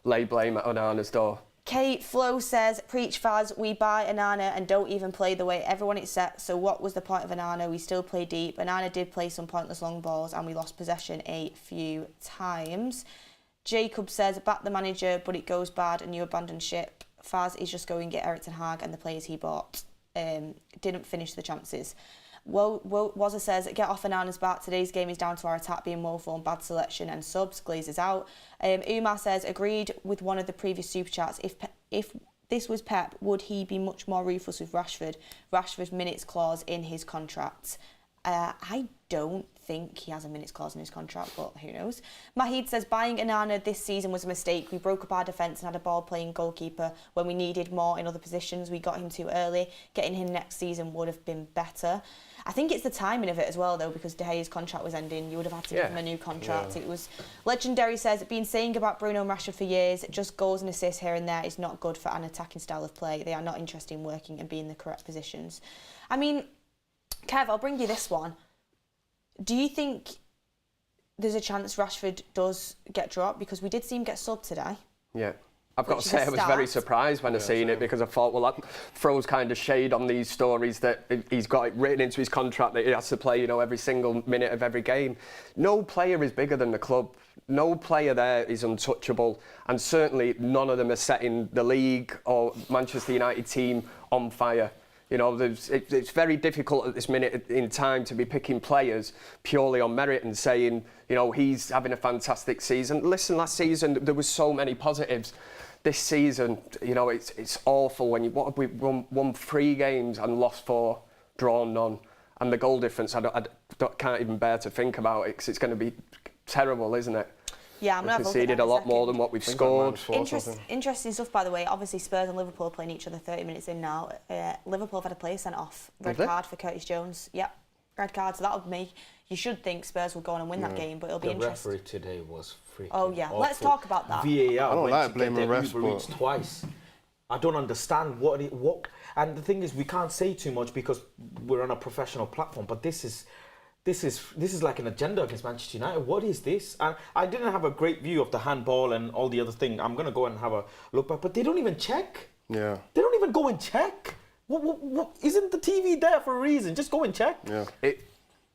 lay blame at Onana's door. Kate Flo says, preach Faz, we buy Onana and don't even play the way everyone expects, so what was the point of Onana? We still play deep. Onana did play some pointless long balls and we lost possession a few times. Jacob says, back the manager, but it goes bad and you abandon ship. Faz is just going to get Erik ten Hag and the players he bought. Didn't finish the chances. Wazza says, get off Onana's back. Today's game is down to our attack being woeful and bad selection and subs. Glazers out. Umar says, agreed with one of the previous super chats. If this was Pep, would he be much more ruthless with Rashford? Rashford's minutes clause in his contract. I don't think he has a minutes clause in his contract, but who knows. Mahid says, buying Onana this season was a mistake. We broke up our defence and had a ball-playing goalkeeper when we needed more in other positions. We got him too early. Getting him next season would have been better. I think it's the timing of it as well, though, because De Gea's contract was ending. You would have had to give him a new contract. It was legendary. Says, been saying about Bruno and Rashford for years, just goals and assists here and there is not good for an attacking style of play. They are not interested in working and being in the correct positions. I mean, Kev, I'll bring you this one. Do you think there's a chance Rashford does get dropped? Because we did see him get subbed today. Yeah. I've got to say, I was very surprised when I seen it, because I thought, well, that throws kind of shade on these stories that he's got it written into his contract that he has to play, every single minute of every game. No player is bigger than the club. No player there is untouchable, and certainly none of them are setting the league or Manchester United team on fire. It's very difficult at this minute in time to be picking players purely on merit and saying, he's having a fantastic season. Listen, last season there was so many positives. This season, it's awful when we won 3 games and lost 4, drawn none, and the goal difference I can't even bear to think about it, because it's going to be terrible, isn't it? Yeah, I'm We've conceded a lot more than what we've scored. Interesting stuff, by the way. Obviously, Spurs and Liverpool are playing each other 30 minutes in now. Liverpool have had a player sent off. Red card for Curtis Jones. Yep, red card. So that would make... You should think Spurs will go on and win that game, but it'll be interesting. The referee today was freaking awful. Let's talk about that. VAR. I don't like blaming refs, but twice. I don't understand what. And the thing is, we can't say too much because we're on a professional platform. But this is like an agenda against Manchester United. What is this? And I didn't have a great view of the handball and all the other thing. I'm going to go and have a look back. But they don't even check. Yeah. They don't even go and check. What isn't the TV there for a reason? Just go and check. Yeah.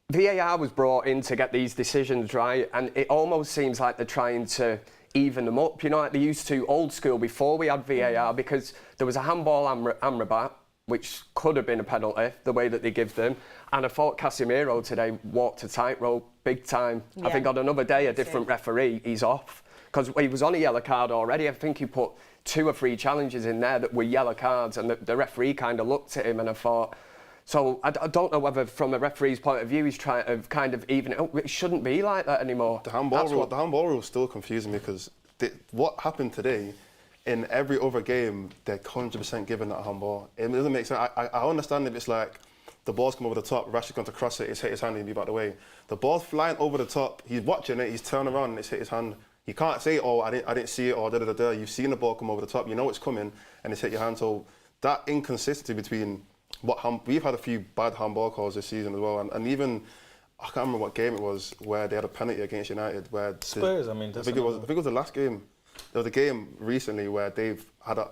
VAR was brought in to get these decisions right, and it almost seems like they're trying to even them up, like they used to old school before we had VAR, because there was a handball Amrabat, which could have been a penalty, the way that they give them. And I thought Casemiro today walked a tightrope big time. Yeah. I think on another day, a different referee, he's off. Because he was on a yellow card already. I think he put 2 or 3 challenges in there that were yellow cards, and the referee kind of looked at him, and I thought... So I don't know whether, from a referee's point of view, he's trying to kind of even it up. It shouldn't be like that anymore. The handball rule is still confusing me, because what happened today, in every other game, they're 100% giving that handball. It doesn't make sense. I understand if it's like the ball's come over the top, Rashford's going to cross it, it's hit his hand and be back the way. The ball's flying over the top, he's watching it, he's turning around and it's hit his hand. You can't say, oh, I didn't see it, or da-da-da-da. You've seen the ball come over the top, you know it's coming, and it's hit your hand. So that inconsistency between... we've had a few bad handball calls this season as well, and even I can't remember what game it was where they had a penalty against United where Spurs. I think it was the last game. There was a game recently where they've had a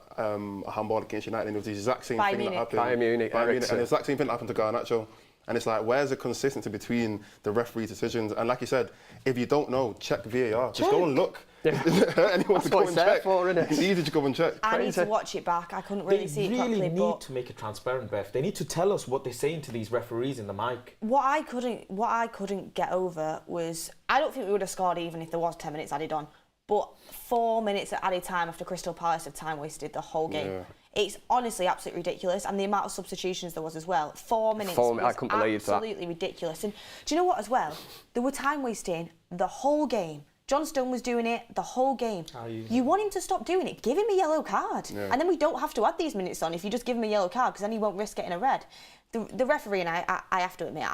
handball against United, and it was the exact same thing that happened. Bayern Munich, and the exact same thing that happened to Garnacho. And it's like, where's the consistency between the referee decisions? And like you said, if you don't know, check VAR. Just go and look. anyone to go and check. For, isn't it? It's easy to go and check. I need to watch it back. I couldn't really see it properly. They really need to make it transparent, Beth. They need to tell us what they're saying to these referees in the mic. What I couldn't get over was, I don't think we would have scored even if there was 10 minutes added on. But 4 minutes at added time after Crystal Palace have time wasted the whole game. Yeah. It's honestly absolutely ridiculous, and the amount of substitutions there was as well. 4 minutes was I couldn't believe absolutely ridiculous. And do you know what as well? There were time wasting the whole game. John Stone was doing it the whole game. You want him to stop doing it, give him a yellow card. Yeah. And then we don't have to add these minutes on if you just give him a yellow card, because then he won't risk getting a red. The referee, and I have to admit,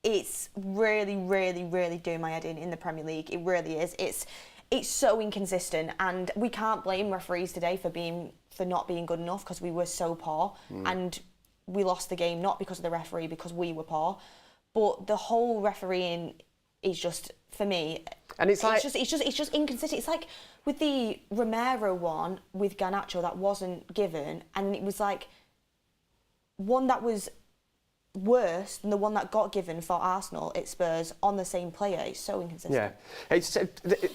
it's really, really, really doing my head in the Premier League. It really is. It's so inconsistent, and we can't blame referees today for not being good enough, because we were so poor and we lost the game not because of the referee, because we were poor. But the whole refereeing is just, for me, and it's just inconsistent. It's like with the Romero one with Garnacho that wasn't given, and it was like one that was worse than the one that got given for Arsenal at Spurs on the same player. It's so inconsistent. Yeah,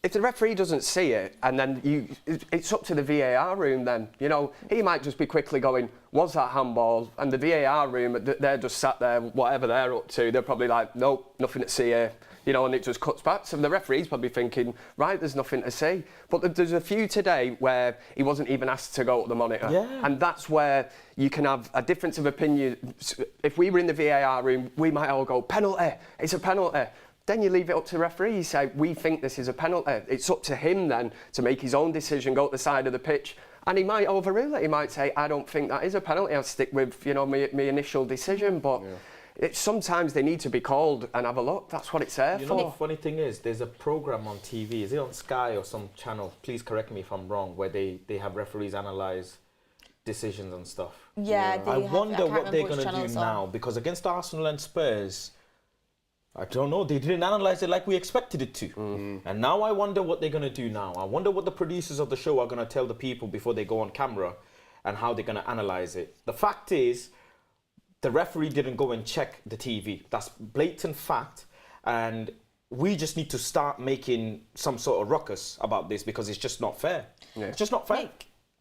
if the referee doesn't see it, and then it's up to the VAR room then. You know, he might just be quickly going, was that handball? And the VAR room, they're just sat there, whatever they're up to, they're probably like, nope, nothing to see here. You know, and it just cuts back. So the referee's probably thinking, right, there's nothing to see. But there's a few today where he wasn't even asked to go to the monitor. Yeah. And that's where you can have a difference of opinion. If we were in the VAR room, we might all go, penalty, it's a penalty. Then you leave it up to the referee. You say, we think this is a penalty. It's up to him then to make his own decision, go to the side of the pitch. And he might overrule it. He might say, I don't think that is a penalty. I'll stick with, you know, my initial decision. But sometimes they need to be called and have a look. That's what it's there for. You know, the funny thing is, there's a programme on TV. Is it on Sky or some channel? Please correct me if I'm wrong, where they have referees analyse decisions and stuff. Yeah, I wonder what they're going to do now. Because against Arsenal and Spurs, I don't know, they didn't analyse it like we expected it to. And now I wonder what they're going to do now. I wonder what the producers of the show are going to tell the people before they go on camera and how they're going to analyse it. The fact is, the referee didn't go and check the TV. That's blatant fact. And we just need to start making some sort of ruckus about this, because it's just not fair. Yeah. It's just not fair.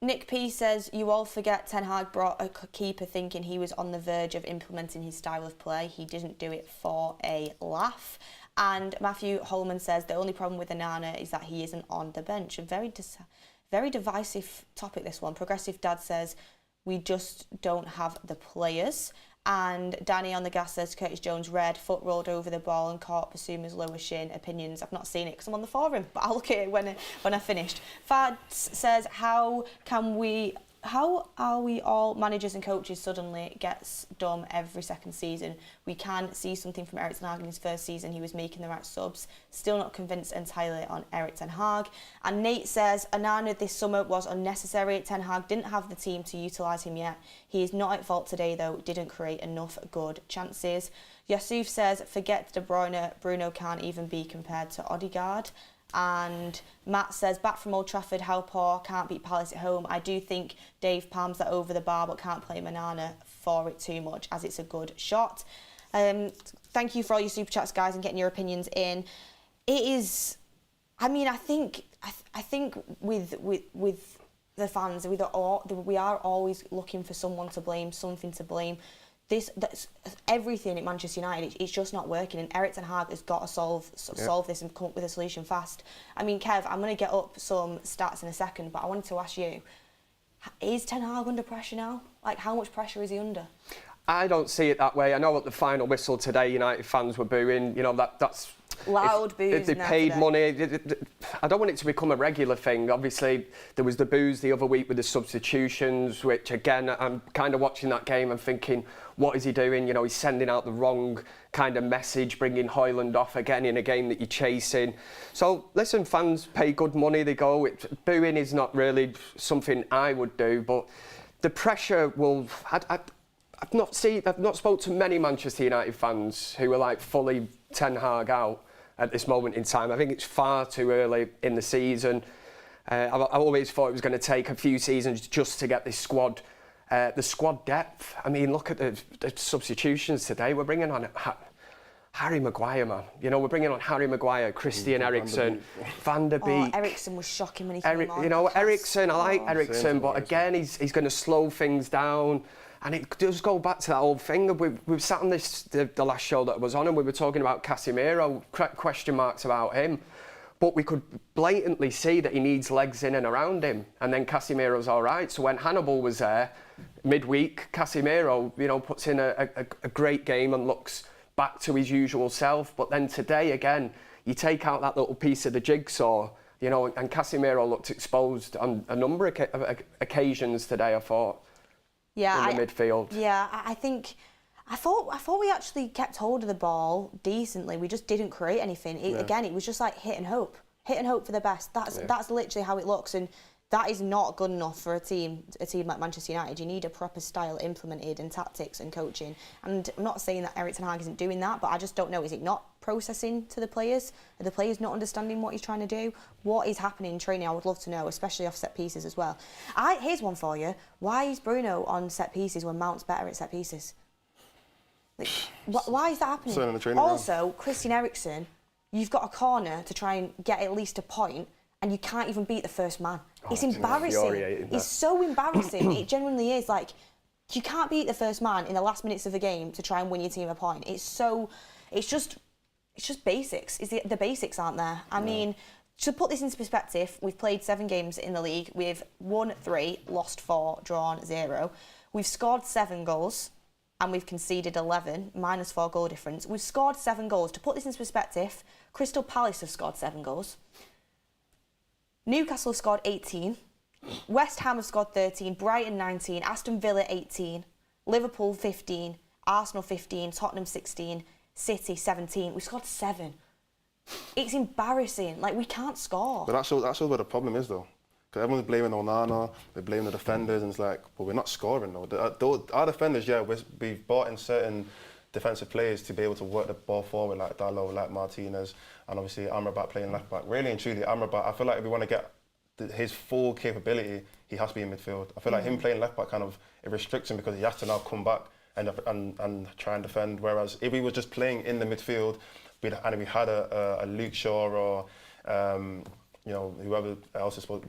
Nick P says, you all forget Ten Hag brought a keeper thinking he was on the verge of implementing his style of play. He didn't do it for a laugh. And Matthew Holman says, the only problem with Onana is that he isn't on the bench. A very divisive topic, this one. Progressive Dad says, we just don't have the players. And Danny on the gas says, Curtis Jones red, foot rolled over the ball and caught Basuma's lower shin. Opinions, I've not seen it because I'm on the forum, but I'll look at it when I finished. Fads says, how are we all managers and coaches suddenly gets dumb every second season? We can see something from Erik ten Hag in his first season. He was making the right subs. Still not convinced entirely on Erik ten Hag. And Nate says, Onana this summer was unnecessary. Ten Hag didn't have the team to utilise him yet. He is not at fault today though, didn't create enough good chances. Yusuf says, forget De Bruyne, Bruno can't even be compared to Odegaard. And Matt says, back from Old Trafford, how poor, can't beat Palace at home. I do think Dave palms that over the bar, but can't play Onana for it too much, as it's a good shot. Thank you for all your super chats, guys, and getting your opinions in. It is, I mean, I think with the fans, we are always looking for someone to blame, something to blame. That's everything at Manchester United. It's just not working, and Erik ten Hag has got to solve this and come up with a solution fast. I mean, Kev, I'm going to get up some stats in a second, but I wanted to ask you: is Ten Hag under pressure now? Like, how much pressure is he under? I don't see it that way. I know at the final whistle today, United fans were booing. You know, that's loud boos. If they paid money, I don't want it to become a regular thing. Obviously, there was the boos the other week with the substitutions, which again, I'm kind of watching that game and thinking, what is he doing? You know, he's sending out the wrong kind of message, bringing Højlund off again in a game that you're chasing. So, listen, fans pay good money, they go. Booing is not really something I would do, but the pressure will... I've not spoke to many Manchester United fans who are like fully Ten Hag out at this moment in time. I think it's far too early in the season. I always thought it was going to take a few seasons just to get this squad, the squad depth. I mean, look at the substitutions today. We're bringing on Harry Maguire, man. You know, we're bringing on Harry Maguire, Christian Eriksen, Van der Beek. Eriksen was shocking when he came on. You know, Eriksen, I like Eriksen, but again, he's going to slow things down. And it does go back to that old thing. We've sat on this, the last show that I was on, and we were talking about Casemiro, question marks about him. But we could blatantly see that he needs legs in and around him. And then Casemiro's all right. So when Hannibal was there, midweek, Casemiro, you know, puts in a great game and looks back to his usual self. But then today, again, you take out that little piece of the jigsaw, you know, and Casemiro looked exposed on a number of occasions today, I thought, in the midfield. Yeah, I thought we actually kept hold of the ball decently. We just didn't create anything. Again, it was just like hit and hope for the best. That's literally how it looks, and that is not good enough for a team like Manchester United. You need a proper style implemented and tactics and coaching. And I'm not saying that Erik ten Hag isn't doing that, but I just don't know. Is it not processing to the players? Are the players not understanding what he's trying to do? What is happening in training? I would love to know, especially off set pieces as well. Here's one for you. Why is Bruno on set pieces when Mount's better at set pieces? Like, why is that happening? Also, Christian Eriksen, you've got a corner to try and get at least a point, and you can't even beat the first man. It's embarrassing. It's so embarrassing. It genuinely is. Like, you can't beat the first man in the last minutes of the game to try and win your team a point. It's just basics. The basics aren't there. I mean, to put this into perspective, we've played 7 games in the league. We've won 3, lost 4, drawn 0. We've scored 7 goals. And we've conceded 11, minus 4 goal difference. We've scored 7 goals. To put this into perspective, Crystal Palace have scored 7 goals. Newcastle have scored 18. West Ham have scored 13. Brighton 19. Aston Villa 18. Liverpool 15. Arsenal 15. Tottenham 16. City 17. We've scored 7. It's embarrassing. Like, we can't score. But that's all where the problem is, though. Because everyone's blaming Onana, they're blaming the defenders, and it's like, but we're not scoring, though. Our defenders, we've brought in certain defensive players to be able to work the ball forward, like Dalot, like Martinez, and obviously Amrabat playing left back. Really and truly, Amrabat, I feel like if we want to get his full capability, he has to be in midfield. I feel like him playing left back it restricts him because he has to now come back and try and defend. Whereas if he was just playing in the midfield, and we had a Luke Shaw or you know, whoever else is supposed,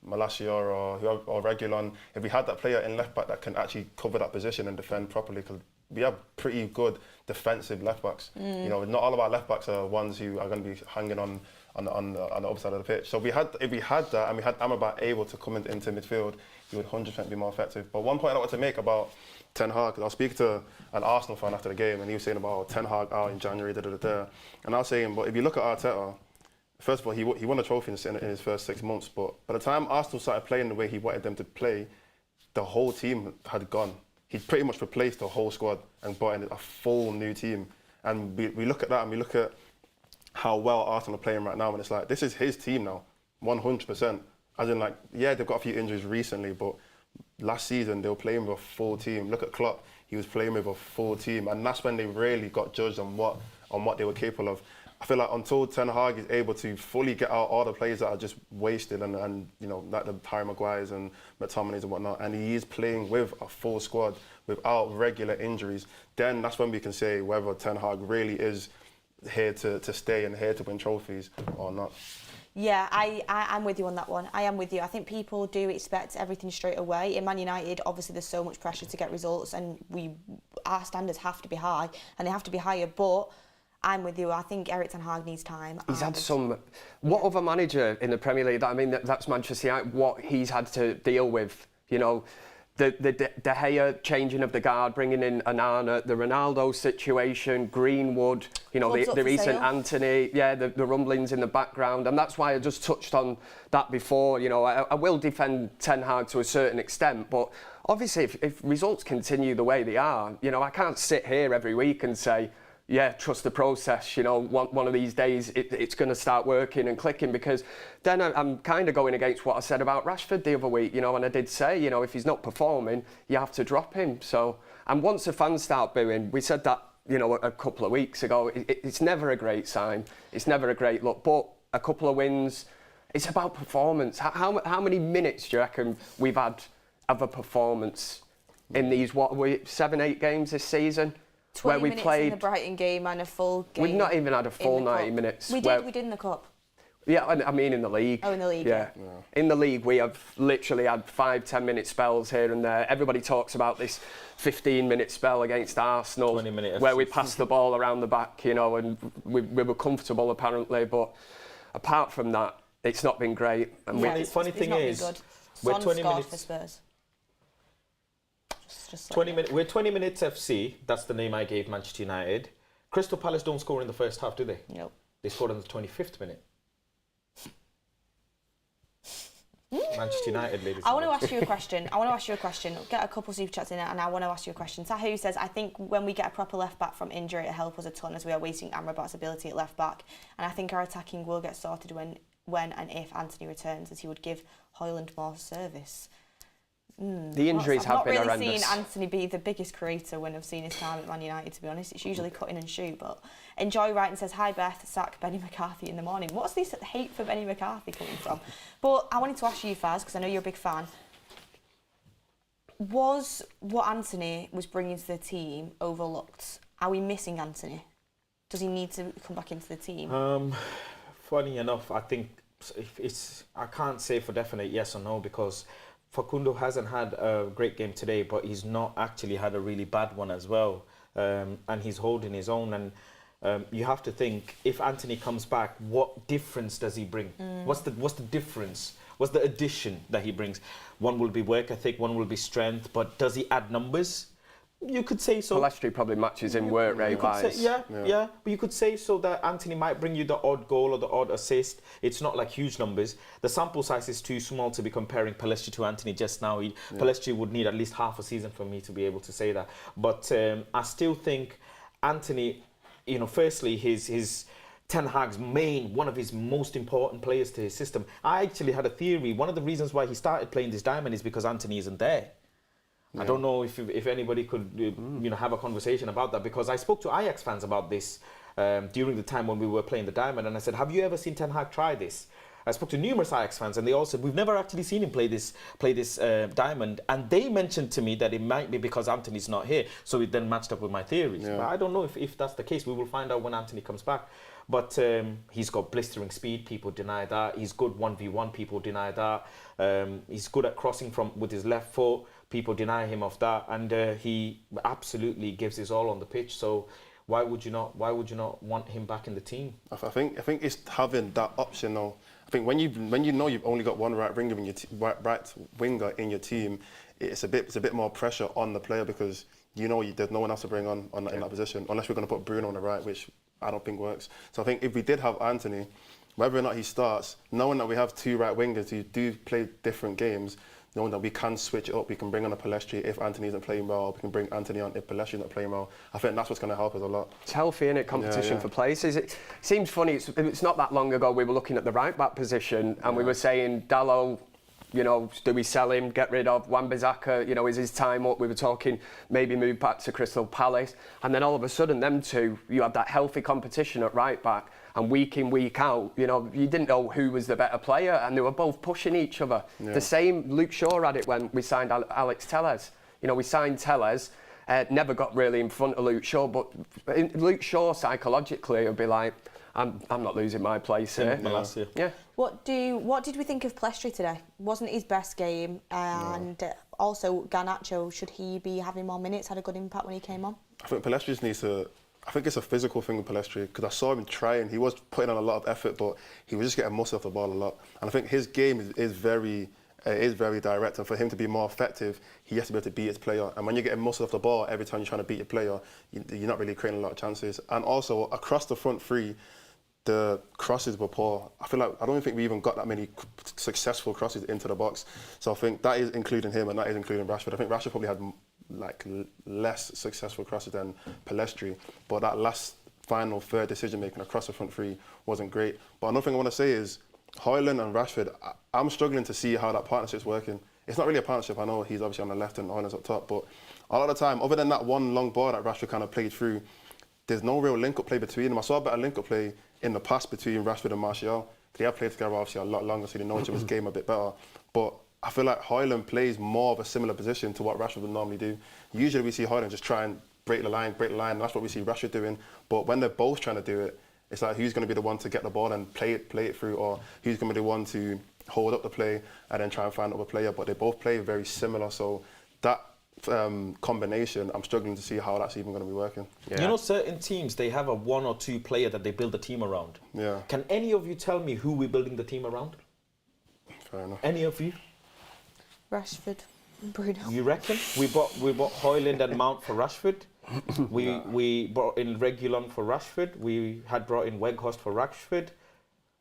Malacia or Reguilon, if we had that player in left back that can actually cover that position and defend properly, because we have pretty good defensive left backs. You know, not all of our left backs are ones who are going to be hanging on the other side of the pitch. So if we had that and we had Amrabat able to come into midfield, he would 100% be more effective. But one point I wanted to make about Ten Hag, because I was speaking to an Arsenal fan after the game, and he was saying about Ten Hag out in January, and I was saying, but if you look at Arteta, first of all, he won a trophy in his first 6 months, but by the time Arsenal started playing the way he wanted them to play, the whole team had gone. He'd pretty much replaced the whole squad and brought in a full new team. And we look at that and we look at how well Arsenal are playing right now, and it's like, this is his team now, 100%. As in, like, yeah, they've got a few injuries recently, but last season they were playing with a full team. Look at Klopp, he was playing with a full team, and that's when they really got judged on what they were capable of. I feel like until Ten Hag is able to fully get out all the players that are just wasted and you know, like the Harry Maguires and McTominays and whatnot, and he is playing with a full squad without regular injuries, then that's when we can say whether Ten Hag really is here to stay and here to win trophies or not. Yeah, I'm with you on that one. I am with you. I think people do expect everything straight away. In Man United, obviously there's so much pressure to get results, and our standards have to be high, and they have to be higher, but I'm with you. I think Erik ten Hag needs time. He's had some... What other manager in the Premier League, that's Manchester United, what he's had to deal with, you know, the De Gea changing of the guard, bringing in Onana, the Ronaldo situation, Greenwood, you know, the recent Anthony, the rumblings in the background, and that's why I just touched on that before. You know, I will defend Ten Hag to a certain extent, but obviously if results continue the way they are, you know, I can't sit here every week and say, yeah, trust the process, you know, one of these days it's going to start working and clicking, because then I'm kind of going against what I said about Rashford the other week, you know, and I did say, you know, if he's not performing, you have to drop him. So, and once the fans start booing, we said that, you know, a couple of weeks ago, it's never a great sign, it's never a great look, but a couple of wins, it's about performance. How many minutes do you reckon we've had of a performance in these, 7-8 games this season? 20 where we minutes played in the Brighton game and a full game. We've not even had a full in the 90 cup. minutes. We did in the cup. Yeah, I mean in the league. Oh, in the league, yeah. In the league, we have literally had 5-10 minute spells here and there. Everybody talks about this 15-minute spell against Arsenal, 20-minute where we passed the ball around the back, you know, and we were comfortable apparently. But apart from that, it's not been great. And funny thing is, we're 20 minutes for Spurs. Just 20 minutes. We're 20 minutes FC. That's the name I gave Manchester United. Crystal Palace don't score in the first half, do they? Nope. They scored in the 25th minute. Manchester United, ladies. I want to ask you a question. Get a couple of super chats in it, and I want to ask you a question. Sahu says, I think when we get a proper left back from injury, it'll help us a ton as we are wasting Amrabat's ability at left back. And I think our attacking will get sorted when and if Anthony returns, as he would give Højlund more service. The injuries have been horrendous. I've not really seen Anthony be the biggest creator when I've seen his time at Man United, to be honest. It's usually cutting and shoot, but Enjoy Writing says, hi Beth, sack Benny McCarthy in the morning. What's this hate for Benny McCarthy coming from? But I wanted to ask you, Faz, because I know you're a big fan. Was what Anthony was bringing to the team overlooked? Are we missing Anthony? Does he need to come back into the team? Funny enough, I think I can't say for definite yes or no, because Facundo hasn't had a great game today, but he's not actually had a really bad one as well. And he's holding his own. And you have to think, if Anthony comes back, what difference does he bring? What's the difference? What's the addition that he brings? One will be work ethic, one will be strength, but does he add numbers? You could say so. Palestri probably matches in work rate wise. Yeah. But you could say so that Anthony might bring you the odd goal or the odd assist. It's not like huge numbers. The sample size is too small to be comparing Palestri to Anthony just now. Palestri would need at least half a season for me to be able to say that. But I still think Anthony, you know, firstly, his Ten Hag's one of his most important players to his system. I actually had a theory. One of the reasons why he started playing this diamond is because Anthony isn't there. I don't know if anybody could have a conversation about that, because I spoke to Ajax fans about this during the time when we were playing the diamond, and I said, have you ever seen Ten Hag try this? I spoke to numerous Ajax fans, and they all said, we've never actually seen him play this diamond, and they mentioned to me that it might be because Anthony's not here, so it then matched up with my theories. But I don't know if that's the case. We will find out when Anthony comes back. But he's got blistering speed, people deny that. He's good 1v1, people deny that. He's good at crossing with his left foot, people deny him of that. And he absolutely gives his all on the pitch. So why would you not want him back in the team? I think it's having that option now. I think when you know you've only got one right winger in your right winger in your team, it's a bit more pressure on the player, because you know there's no one else to bring on in that position, unless we're going to put Bruno on the right, which I don't think works. So I think if we did have Anthony, whether or not he starts, knowing that we have two right wingers who do play different games, knowing that we can switch it up, we can bring on a Palestri if Anthony isn't playing well, we can bring Anthony on if Palestri's not playing well. I think that's what's going to help us a lot. It's healthy, isn't it? Competition for places. It seems funny, it's not that long ago we were looking at the right back position and we were saying, Dalot, you know, do we sell him, get rid of Wan-Bissaka, you know, is his time up? We were talking maybe move back to Crystal Palace. And then all of a sudden, them two, you had that healthy competition at right back, and week in, week out, you know, you didn't know who was the better player, and they were both pushing each other. The same, Luke Shaw had it when we signed Alex Telles. You know, we signed Telles, never got really in front of Luke Shaw, but Luke Shaw psychologically would be like, I'm not losing my place here. Yeah. What did we think of Palestri today? Wasn't his best game, and also Garnacho, should he be having more minutes? Had a good impact when he came on. I think Palestri needs to. I think it's a physical thing with Palestri, because I saw him trying. He was putting on a lot of effort, but he was just getting muscle off the ball a lot. And I think his game is very direct, and for him to be more effective, he has to be able to beat his player. And when you're getting muscle off the ball every time you're trying to beat your player, you're not really creating a lot of chances. And also across the front three, the crosses were poor. I don't think we even got that many successful crosses into the box. So I think that is including him, and that is including Rashford. I think Rashford probably had less successful crosses than Palestri, but that last final third decision making across the front three wasn't great. But another thing I want to say is Højlund and Rashford, I'm struggling to see how that partnership's working. It's not really a partnership. I know he's obviously on the left and Højlund's up top, but a lot of the time, other than that one long ball that Rashford kind of played through, there's no real link-up play between them. I saw a better link-up play in the past between Rashford and Martial. They have played together obviously a lot longer, so they know each other's game a bit better. But I feel like Højlund plays more of a similar position to what Rashford would normally do. Usually we see Højlund just try and break the line. That's what we see Rashford doing. But when they're both trying to do it, it's like who's going to be the one to get the ball and play it through, or who's going to be the one to hold up the play and then try and find another player. But they both play very similar, so that combination, I'm struggling to see how that's even going to be working. Yeah. You know, certain teams, they have a 1 or 2 player that they build a team around. Yeah. Can any of you tell me who we're building the team around? Fair enough. Any of you? Rashford, Bruno. You reckon? We bought Højlund and Mount for Rashford. We brought in Reguilon for Rashford. We had brought in Weghorst for Rashford.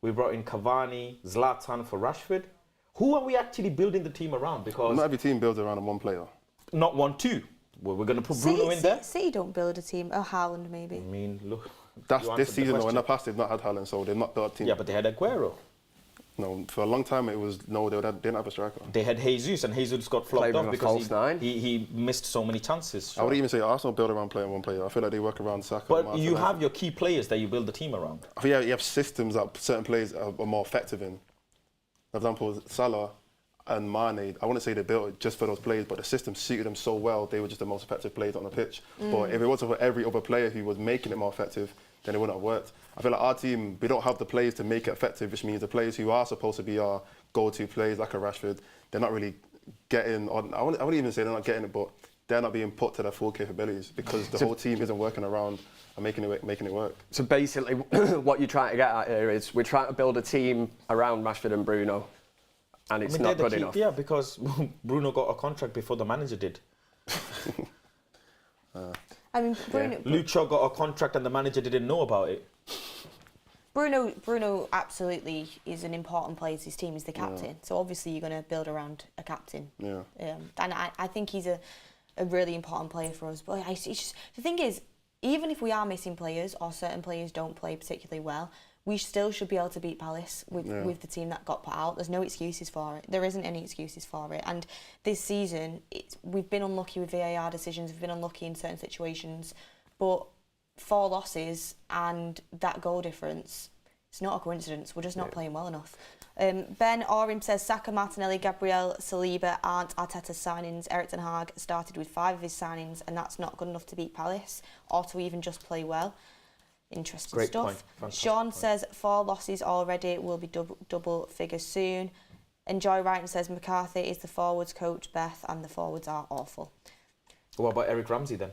We brought in Cavani, Zlatan for Rashford. Who are we actually building the team around? Because not every team builds around one player. Not 1, 2. Well, we're going to put Bruno in there. City don't build a team. Oh, Haaland maybe. I mean, look. That's this season though. In the past, they've not had Haaland, so they've not built a team. Yeah, but they had Aguero. No, for a long time it was no. They didn't have a striker. They had Jesus, and Jesus got flopped off because he missed so many chances. I would even say Arsenal build around playing one player. I feel like they work around Saka. But you have your key players that you build the team around. I think you have systems that certain players are more effective in. For example, Salah and Mane, I wouldn't say they built it just for those players, but the system suited them so well, they were just the most effective players on the pitch. But if it wasn't for every other player who was making it more effective, then it wouldn't have worked. I feel like our team, we don't have the players to make it effective, which means the players who are supposed to be our go-to players, like a Rashford, they're not really getting, I wouldn't even say they're not getting it, but they're not being put to their full capabilities because the whole team isn't working around and making it work. So basically, what you're trying to get at here is we're trying to build a team around Rashford and Bruno, and it's not good enough. Yeah, because Bruno got a contract before the manager did. I mean, Bruno. Yeah. Luke Shaw got a contract and the manager didn't know about it. Bruno absolutely is an important player to his team. He's the captain, Yeah. so obviously you're going to build around a captain. Yeah. And I think he's a really important player for us. But it's just, the thing is, even if we are missing players or certain players don't play particularly well, we still should be able to beat Palace with the team that got put out. There's no excuses for it. There isn't any excuses for it. And this season, we've been unlucky with VAR decisions. We've been unlucky in certain situations. But 4 losses and that goal difference, it's not a coincidence. We're just not playing well enough. Ben Orim says Saka, Martinelli, Gabriel, Saliba aren't Arteta's signings. Eric Ten Hag started with 5 of his signings, and that's not good enough to beat Palace or to even just play well. Interesting Great stuff. point. Sean says 4 losses already, will be double figures soon. And Joy Wrighton says McCarthy is the forwards coach, Beth, and the forwards are awful. What about Eric Ramsey then?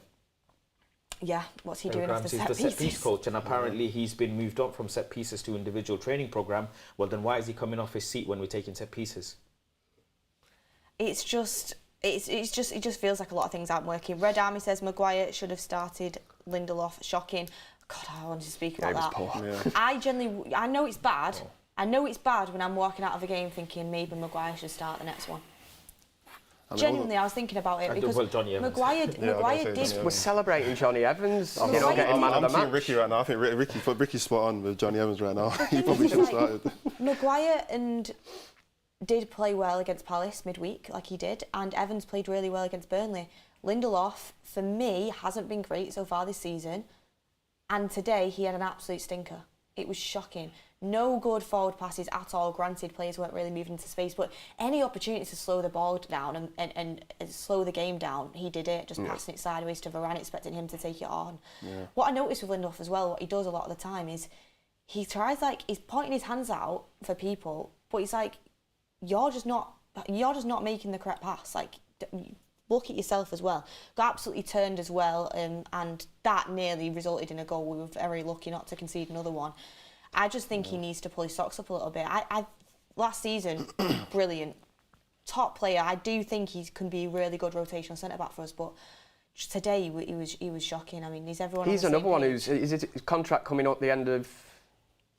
Yeah, what's he Eric doing off the Ramsey's set the pieces? set piece coach, and apparently he's been moved on from set pieces to individual training program. Well, then why is he coming off his seat when we're taking set pieces? It just feels like a lot of things aren't working. Red Army says Maguire should have started. Lindelof, shocking. God, I wanted to speak about that. Poor. Yeah. I know it's bad. I know it's bad when I'm walking out of a game thinking maybe Maguire should start the next one. Genuinely, I was thinking about it because Maguire did. We're celebrating Johnny Evans, getting man of the I'm seeing match. Ricky right now. I think Ricky's spot on with Johnny Evans right now. He probably should have started. Maguire did play well against Palace midweek, like he did, and Evans played really well against Burnley. Lindelof, for me, hasn't been great so far this season, and today he had an absolute stinker. It was shocking. No good forward passes at all. Granted, players weren't really moving into space, but any opportunity to slow the ball down and slow the game down, he did it, just passing it sideways to Varane, expecting him to take it on. Yeah. What I noticed with Lindelof as well, what he does a lot of the time is he tries, he's pointing his hands out for people, but he's like, you're just not making the correct pass. Look at yourself as well. Got absolutely turned as well, and that nearly resulted in a goal. We were very lucky not to concede another one. I just think he needs to pull his socks up a little bit. Last season, brilliant, top player. I do think he can be a really good rotational centre back for us, but today he was shocking. I mean, he's another one who's his contract coming up the end of.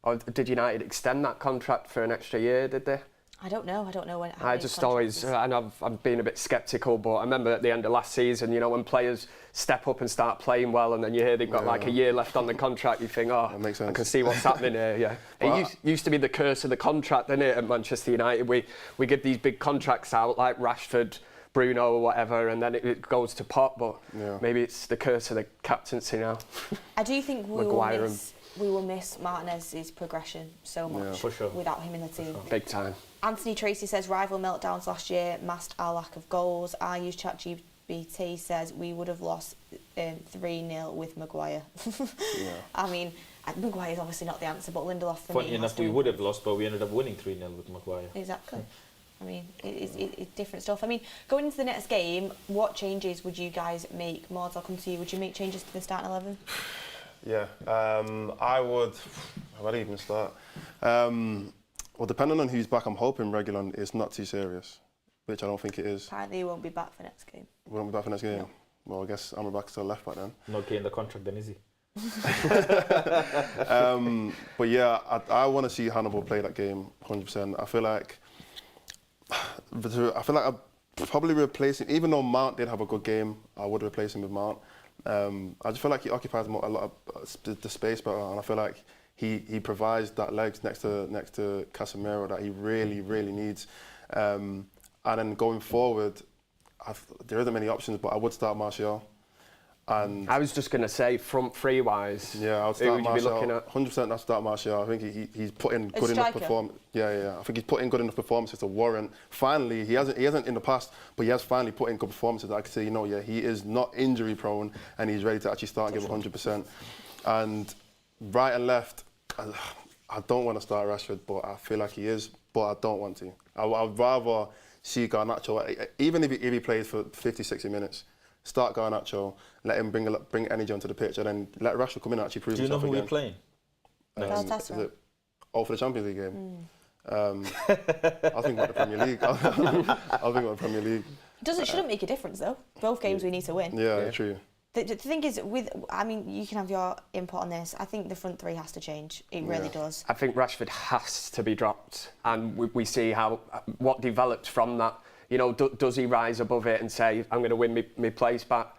Or did United extend that contract for an extra year? Did they? I don't know when. I just always, and I'm being a bit sceptical, but I remember at the end of last season, when players step up and start playing well, and then you hear they've got a year left on the contract, you think, that makes sense. I can see what's happening here. Yeah, it used to be the curse of the contract, didn't it? At Manchester United, we give these big contracts out like Rashford, Bruno, or whatever, and then it goes to pot. But maybe it's the curse of the captaincy now. I do think we will miss Martinez's progression so much for sure. without him in the team. Big time. Anthony Tracy says rival meltdowns last year masked our lack of goals. I use ChatGPT says we would have lost 3-0 with Maguire. I mean, Maguire's obviously not the answer, but Lindelof for Funny me enough, we would have lost, but we ended up winning 3-0 with Maguire. Exactly. I mean, it's different stuff. I mean, going into the next game, what changes would you guys make? Maud, I'll come to you. Would you make changes to the starting 11? Yeah, I would. How would I even start? Well, depending on who's back, I'm hoping Reguilon is not too serious, which I don't think it is. Apparently, he won't be back for next game. Won't be back for next game? No. Well, I guess Amrabat's still left back then. Not getting the contract then, is he? But yeah, I want to see Hannibal play that game 100%. I feel like I'd probably replace him. Even though Mount did have a good game, I would replace him with Mount. I just feel like he occupies a lot of the space better, and I feel like he provides that legs next to Casemiro that he really needs. And then going forward, there isn't many options, but I would start Martial. And I was just going to say, front three wise, yeah, I'll start who would you be looking Martial. at? 100% I'll start Martial. I think he's put in good enough performance. Yeah. I think he's put in good enough performances to warrant. Finally, he hasn't in the past, but he has finally put in good performances that I can say, he is not injury prone and he's ready to actually start and give 100%. And right and left, I don't want to start Rashford, but I feel like he is, but I don't want to. I'd rather see Garnacho, even if he plays for 50, 60 minutes. Start Garnacho, let him bring energy onto the pitch, and then let Rashford come in and actually prove himself again. Do you know who we're playing? Galatasaray. For the Champions League game? I think about the Premier League. I think about the Premier League. Shouldn't make a difference though. Both games we need to win. Yeah, true. The thing is, you can have your input on this. I think the front three has to change. It really does. I think Rashford has to be dropped, and we see what developed from that. Does he rise above it and say, I'm going to win my place back?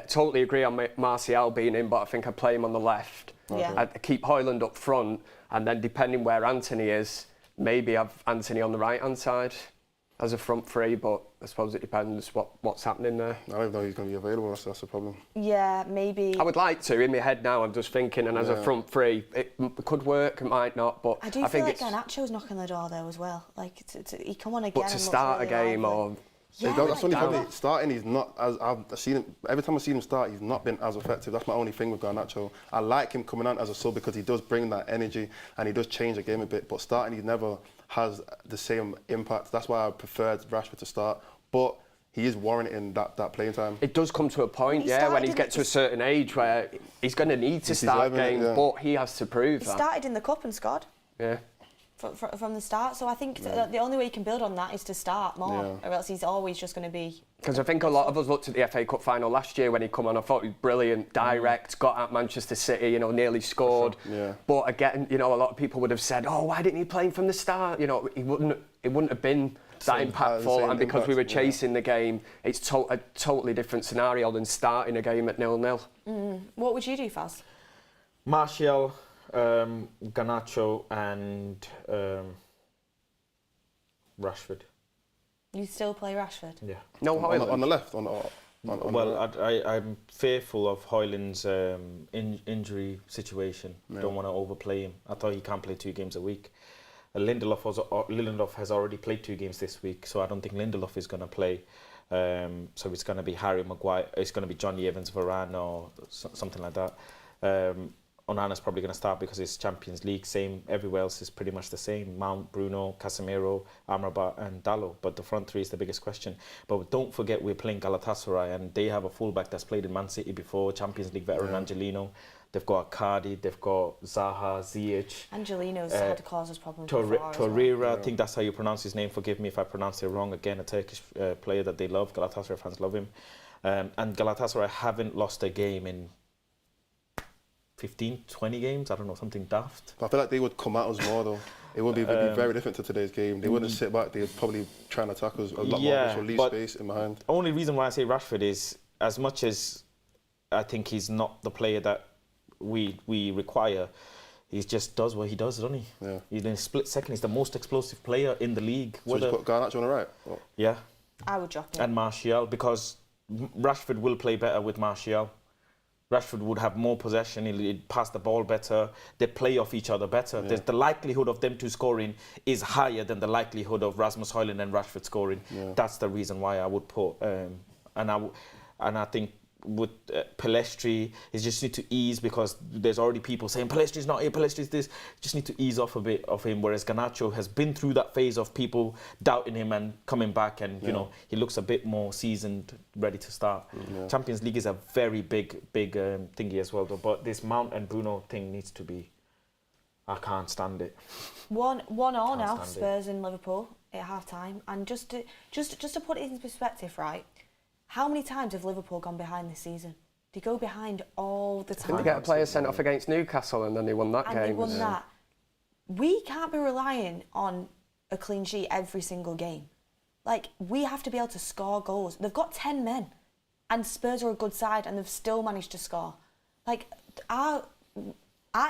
Totally agree on Martial being in, but I think I'd play him on the left. Yeah. I'd keep Højlund up front, and then depending where Anthony is, maybe have Anthony on the right-hand side as a front three, but I suppose it depends what's happening there. I don't even know he's going to be available, that's the problem. Yeah, maybe. I would like to. In my head now, I'm just thinking, and as a front three, it could work, it might not, but I do feel like Garnacho's knocking the door though as well. Like, he come on again. But to start a game or... Yeah, that's only probably starting. He's not as I've seen him. Every time I've seen him start, he's not been as effective. That's my only thing with Garnacho. I like him coming on as a sub because he does bring that energy and he does change the game a bit. But starting, he never has the same impact. That's why I preferred Rashford to start. But he is warranting that playing time. It does come to a point, when he gets to a certain age where he's going to need to start games, but he has to prove that. He started in the cup and scored. Yeah. From the start, so I think the only way you can build on that is to start more, or else he's always just going to be. Because I think a lot of us looked at the FA Cup final last year when he come on. I thought he was brilliant, direct, got at Manchester City, nearly scored. Yeah. But again, a lot of people would have said, "Oh, why didn't he play him from the start?" It wouldn't have been that impactful. And because we were chasing the game, it's a totally different scenario than starting a game at 0-0. What would you do, Faz? Martial, Garnacho and Rashford. You still play Rashford? Yeah. No, on the left? I'm fearful of Højlund's injury situation. Don't want to overplay him. I thought he can't play 2 games a week. Lindelof has already played 2 games this week, so I don't think Lindelof is going to play. So it's going to be Harry Maguire, it's going to be Johnny Evans, Varane or something like that. Onana's probably going to start because it's Champions League. Same, everywhere else is pretty much the same. Mount, Bruno, Casemiro, Amrabat and Dalot. But the front three is the biggest question. But don't forget we're playing Galatasaray and they have a fullback that's played in Man City before, Champions League veteran Angelino. They've got Cardi, they've got Zaha, Ziyech. Angelino's had causes problems Torreira, I think that's how you pronounce his name. Forgive me if I pronounce it wrong. Again, a Turkish player that they love. Galatasaray fans love him. And Galatasaray haven't lost a game in 15, 20 games, I don't know, something daft. I feel like they would come at us more though. It would be very different to today's game. They wouldn't sit back, they'd probably try and attack us a lot more, so leave space in behind. The only reason why I say Rashford is, as much as I think he's not the player that we require, he just does what he does, doesn't he? Yeah. He's in a split second, he's the most explosive player in the league. So just put Garnacho on the right? Oh. Yeah. I would drop him. And Martial, because Rashford will play better with Martial. Rashford would have more possession, he'd pass the ball better, they play off each other better. Yeah. The likelihood of them two scoring is higher than the likelihood of Rasmus Højlund and Rashford scoring. Yeah. That's the reason why I would put, and I think Pellistri, he just need to ease, because there's already people saying Pellistri's not here, Pellistri's this. Just need to ease off a bit of him, whereas Garnacho has been through that phase of people doubting him and coming back, and you know, he looks a bit more seasoned, ready to start. Champions League is a very big thingy as well, though. But this Mount and Bruno thing needs to be, I can't stand it. 1-1 now, Spurs and Liverpool at half time. And just to put it into perspective, right? How many times have Liverpool gone behind this season? They go behind all the time. Didn't they get a player sent off against Newcastle and then they won that game? And they won that. We can't be relying on a clean sheet every single game. Like, we have to be able to score goals. They've got 10 men, and Spurs are a good side, and they've still managed to score. Like, our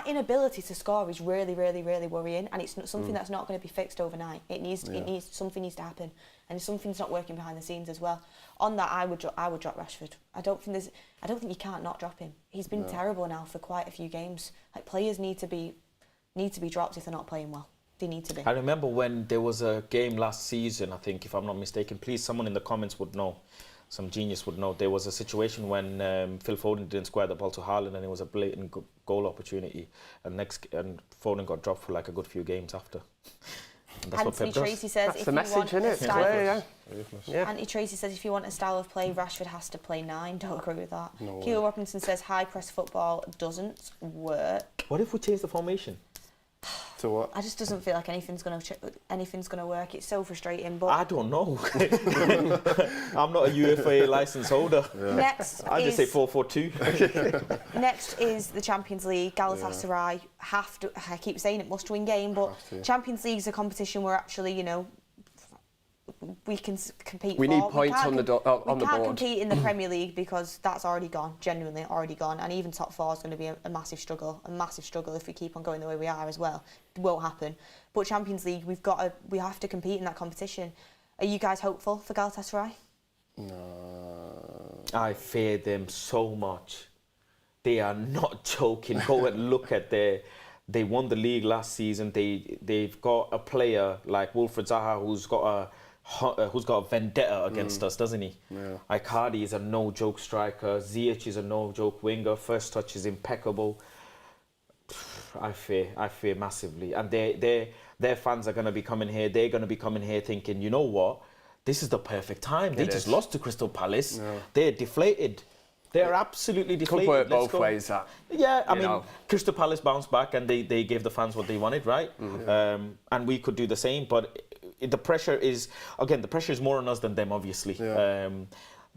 inability to score is really, really, really worrying, and it's not something that's not going to be fixed overnight. Something needs to happen, and something's not working behind the scenes as well. On that, I would drop Rashford. I don't think you can't not drop him. He's been terrible now for quite a few games. Like, players need to be dropped if they're not playing well. They need to be. I remember when there was a game last season, I think, if I'm not mistaken, please someone in the comments would know. Some genius would know. There was a situation when Phil Foden didn't square the ball to Haaland, and it was a blatant goal opportunity, and Foden got dropped for like a good few games after. And that's Anthony what Pep Tracy does. says That's if the you message, want isn't a it? style Yeah. Anthony Tracy says if you want a style of play, Rashford has to play 9. Don't agree with that. No Keelan Robinson says high press football doesn't work. What if we change the formation? To what? I just doesn't feel like anything's gonna work. It's so frustrating. But I don't know. I'm not a UFA license holder. next, I just say 4-4-2. next is the Champions League. Galatasaray have to. I keep saying it, must-win game, but Champions League is a competition where actually, you know, we can compete. We need points on the board. We can't compete in the Premier League because that's already gone, genuinely already gone, and even top 4 is going to be a massive struggle if we keep on going the way we are as well. It won't happen. But Champions League, we have to compete in that competition. Are you guys hopeful for Galatasaray? No. I fear them so much. They are not joking. Go and look at they won the league last season. They've got a player like Wilfried Zaha who's got a vendetta against us, doesn't he? Yeah. Icardi is a no-joke striker. Ziyech is a no-joke winger. First touch is impeccable. I fear massively. And their fans are going to be coming here. They're going to be coming here thinking, you know what? This is the perfect time. They just lost to Crystal Palace. Yeah. They're deflated. They're absolutely deflated. Could work both ways, that. Yeah, I mean, Crystal Palace bounced back and they gave the fans what they wanted, right? And we could do the same, but the pressure is more on us than them, obviously. Yeah.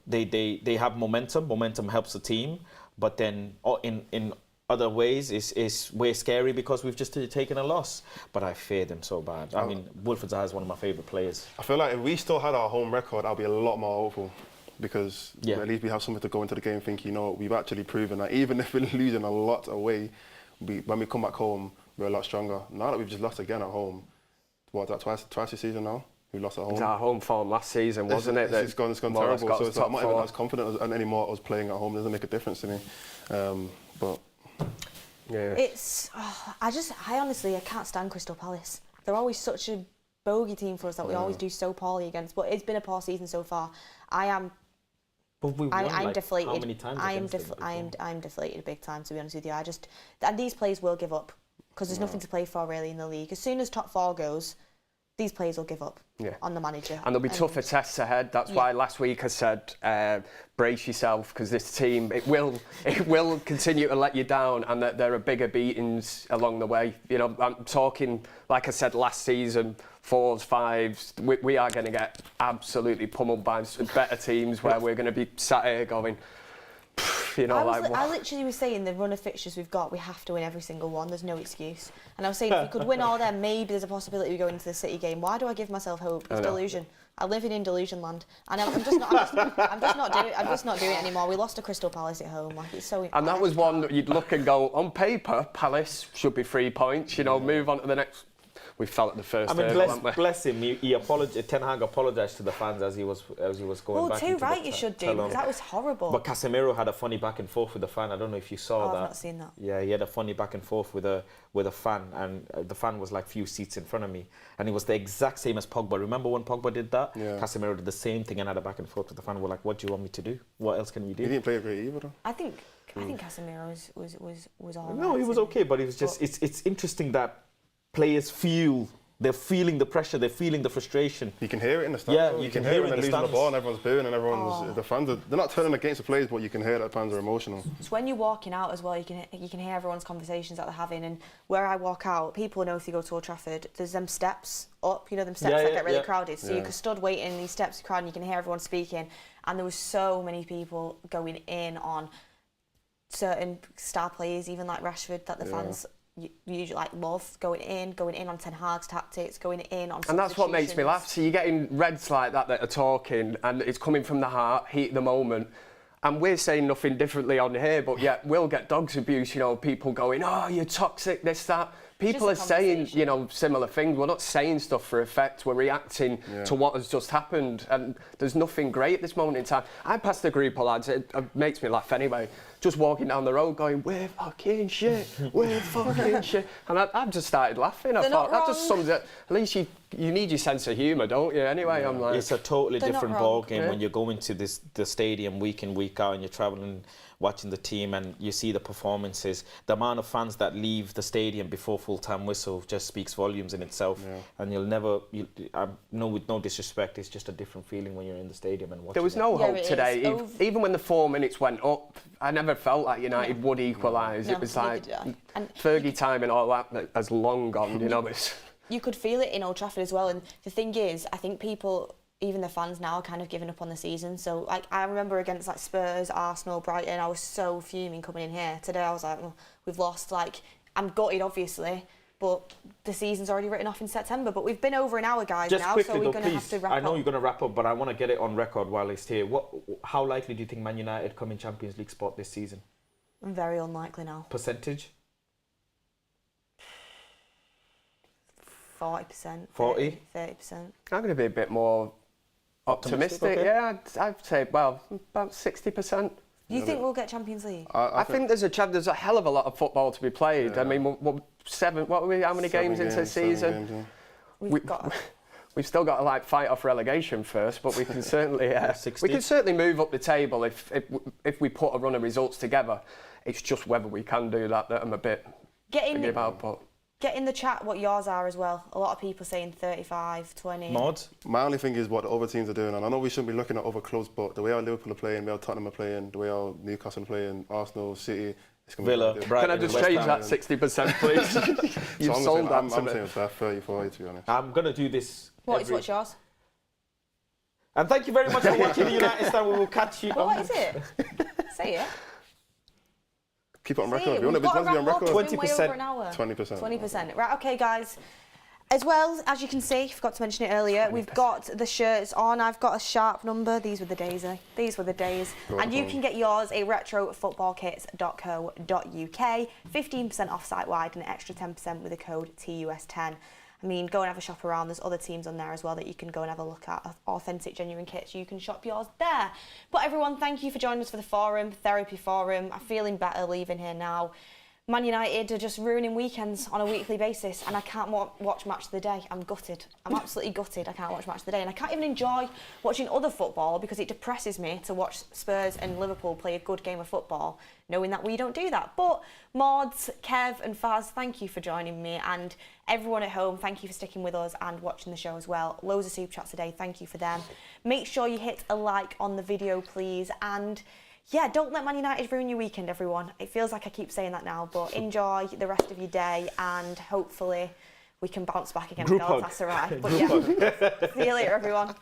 They have momentum. Momentum helps the team, but then in other ways is way scary because we've just taken a loss. But I fear them so bad. I mean, Wilfried Zaha is one of my favourite players. I feel like if we still had our home record, I'll be a lot more hopeful. Because at least we have something to go into the game thinking, you know, we've actually proven that even if we're losing a lot away, when we come back home, we're a lot stronger. Now that we've just lost again at home, twice this season now? We lost at home. It was our home form last season, wasn't it? It's gone terrible. So I'm not even as confident anymore as playing at home. It doesn't make a difference to me. But yeah, it's. I honestly can't stand Crystal Palace. They're always such a bogey team for us that we always do so poorly against. But it's been a poor season so far. I'm deflated. How many times I'm deflated big time, to be honest with you. And these players will give up because there's nothing to play for really in the league. As soon as top 4 goes, these players will give up on the manager. And there'll be tougher tests ahead. That's why last week I said, brace yourself, because this team, it will continue to let you down, and that there are bigger beatings along the way. You know, I'm talking, like I said last season, 4s, 5s. We are going to get absolutely pummeled by better teams where we're going to be sat here going, you know, I literally was saying the run of fixtures we've got, we have to win every single one. There's no excuse. And I was saying if we could win all them, maybe there's a possibility we go into the City game. Why do I give myself hope? It's delusion. I live in delusion land, and I'm just not doing it anymore. We lost to Crystal Palace at home. Like, it's so. And that was one that you'd look and go, on paper, Palace should be 3 points. You know, move on to the next we fell at the first I mean, hurdle, haven't we? bless him. He apologized. Ten Hag apologized to the fans as he was going back. Too into right, the you should do, tunnel. because that was horrible. But Casemiro had a funny back and forth with the fan. I don't know if you saw that. I've not seen that. Yeah, he had a funny back and forth with a fan, and the fan was like few seats in front of me, and it was the exact same as Pogba. Remember when Pogba did that? Yeah. Casemiro did the same thing and had a back and forth with the fan. We're like, what do you want me to do? What else can we do? He didn't play great either, though. I think Casemiro was all right. No, he was okay, but it was just it's interesting that players they're feeling the pressure, they're feeling the frustration. You can hear it in the stands. Yeah, though. you can can hear hear it it when in they're the losing the ball and stands. everyone's booing and everyone's the fans. They're not turning against the players, but you can hear that fans are emotional. It's when you're walking out as well, you can hear everyone's conversations that they're having. And where I walk out, people know if you go to Old Trafford, there's them steps up, them steps that get really crowded. So you're stood waiting in these steps, crowd, and you can hear everyone speaking. And there was so many people going in on certain star players, even like Rashford, that the fans usually like love, going in on Ten Hag's tactics, going in on. And that's what makes me laugh. So you're getting Reds like that are talking, and it's coming from the heart, heat of the moment. And we're saying nothing differently on here, but yet we'll get dogs abuse, people going, oh, you're toxic, this, that. People are saying, similar things. We're not saying stuff for effect. We're reacting to what has just happened. And there's nothing great at this moment in time. I passed a group of lads, it makes me laugh anyway, just walking down the road going, we're fucking shit, we're fucking shit. And I've just started laughing. I thought, that just sums it. At least you need your sense of humour, don't you? Anyway, I'm like... It's a totally different ball game Yeah. when you're going to the stadium week in, week out, and you're travelling, watching the team, and you see the performances. The amount of fans that leave the stadium before full-time whistle just speaks volumes in itself. Yeah. And you'll never... with no disrespect, it's just a different feeling when you're in the stadium and watching. There was no hope today. Even when the 4 minutes went up, I never felt like United would equalise. No, it was like and Fergie time and all that has long gone, It's... You could feel it in Old Trafford as well. And the thing is, I think people, even the fans now, are kind of giving up on the season. So, I remember against Spurs, Arsenal, Brighton, I was so fuming coming in here. Today I was like, well, we've lost. I'm gutted, obviously, but the season's already written off in September. But we've been over an hour, guys, just now, quickly, so we're though, going to have to wrap up. I know you're going to wrap up, but I want to get it on record while it's here. How likely do you think Man United come in Champions League spot this season? Very unlikely now. Percentage? 40%. 40? 30%. I'm going to be a bit more optimistic. Okay. Yeah, I'd say, about 60%. Do you think we'll get Champions League? I think there's a hell of a lot of football to be played. Yeah. I mean, how many games into the season? Games, We've still got to fight off relegation first, but we can certainly move up the table if we put a run of results together. It's just whether we can do that I'm a bit thinking about. But get in the chat what yours are as well. A lot of people saying 35, 20. Mod? My only thing is what the other teams are doing, and I know we shouldn't be looking at other clubs, but the way our Liverpool are playing, the way our Tottenham are playing, the way our Newcastle are playing, Arsenal, City, it's going to Villa, be Brighton, can I just West change Ham. that 60%, please? You've so sold that I'm to me. saying about 30, 40, to be honest. I'm going to do this. What's yours? And thank you very much for watching the United Stand. We will catch you. What is it? Say it. Keep it on Say record. it. You want to We've got be on record? 20%. 20%. Right, okay, guys. As well, as you can see, forgot to mention it earlier, 20%. We've got the shirts on. I've got a sharp number. These were the days, eh? These were the days. And you can get yours at retrofootballkits.co.uk. 15% off site-wide and an extra 10% with the code TUS10. I mean, go and have a shop around. There's other teams on there as well that you can go and have a look at. Authentic, genuine kits. You can shop yours there. But everyone, thank you for joining us for the forum, therapy forum. I'm feeling better leaving here now. Man United are just ruining weekends on a weekly basis, and I can't watch Match of the Day. I'm gutted. I'm absolutely gutted. I can't watch Match of the Day, and I can't even enjoy watching other football because it depresses me to watch Spurs and Liverpool play a good game of football, knowing that we don't do that. But Mods, Kev and Faz, thank you for joining me, and everyone at home, thank you for sticking with us and watching the show as well. Loads of super chats today. Thank you for them. Make sure you hit a like on the video, please, and yeah, don't let Man United ruin your weekend, everyone. It feels like I keep saying that now, but enjoy the rest of your day, and hopefully we can bounce back against Galatasaray. But yeah, see you later, everyone.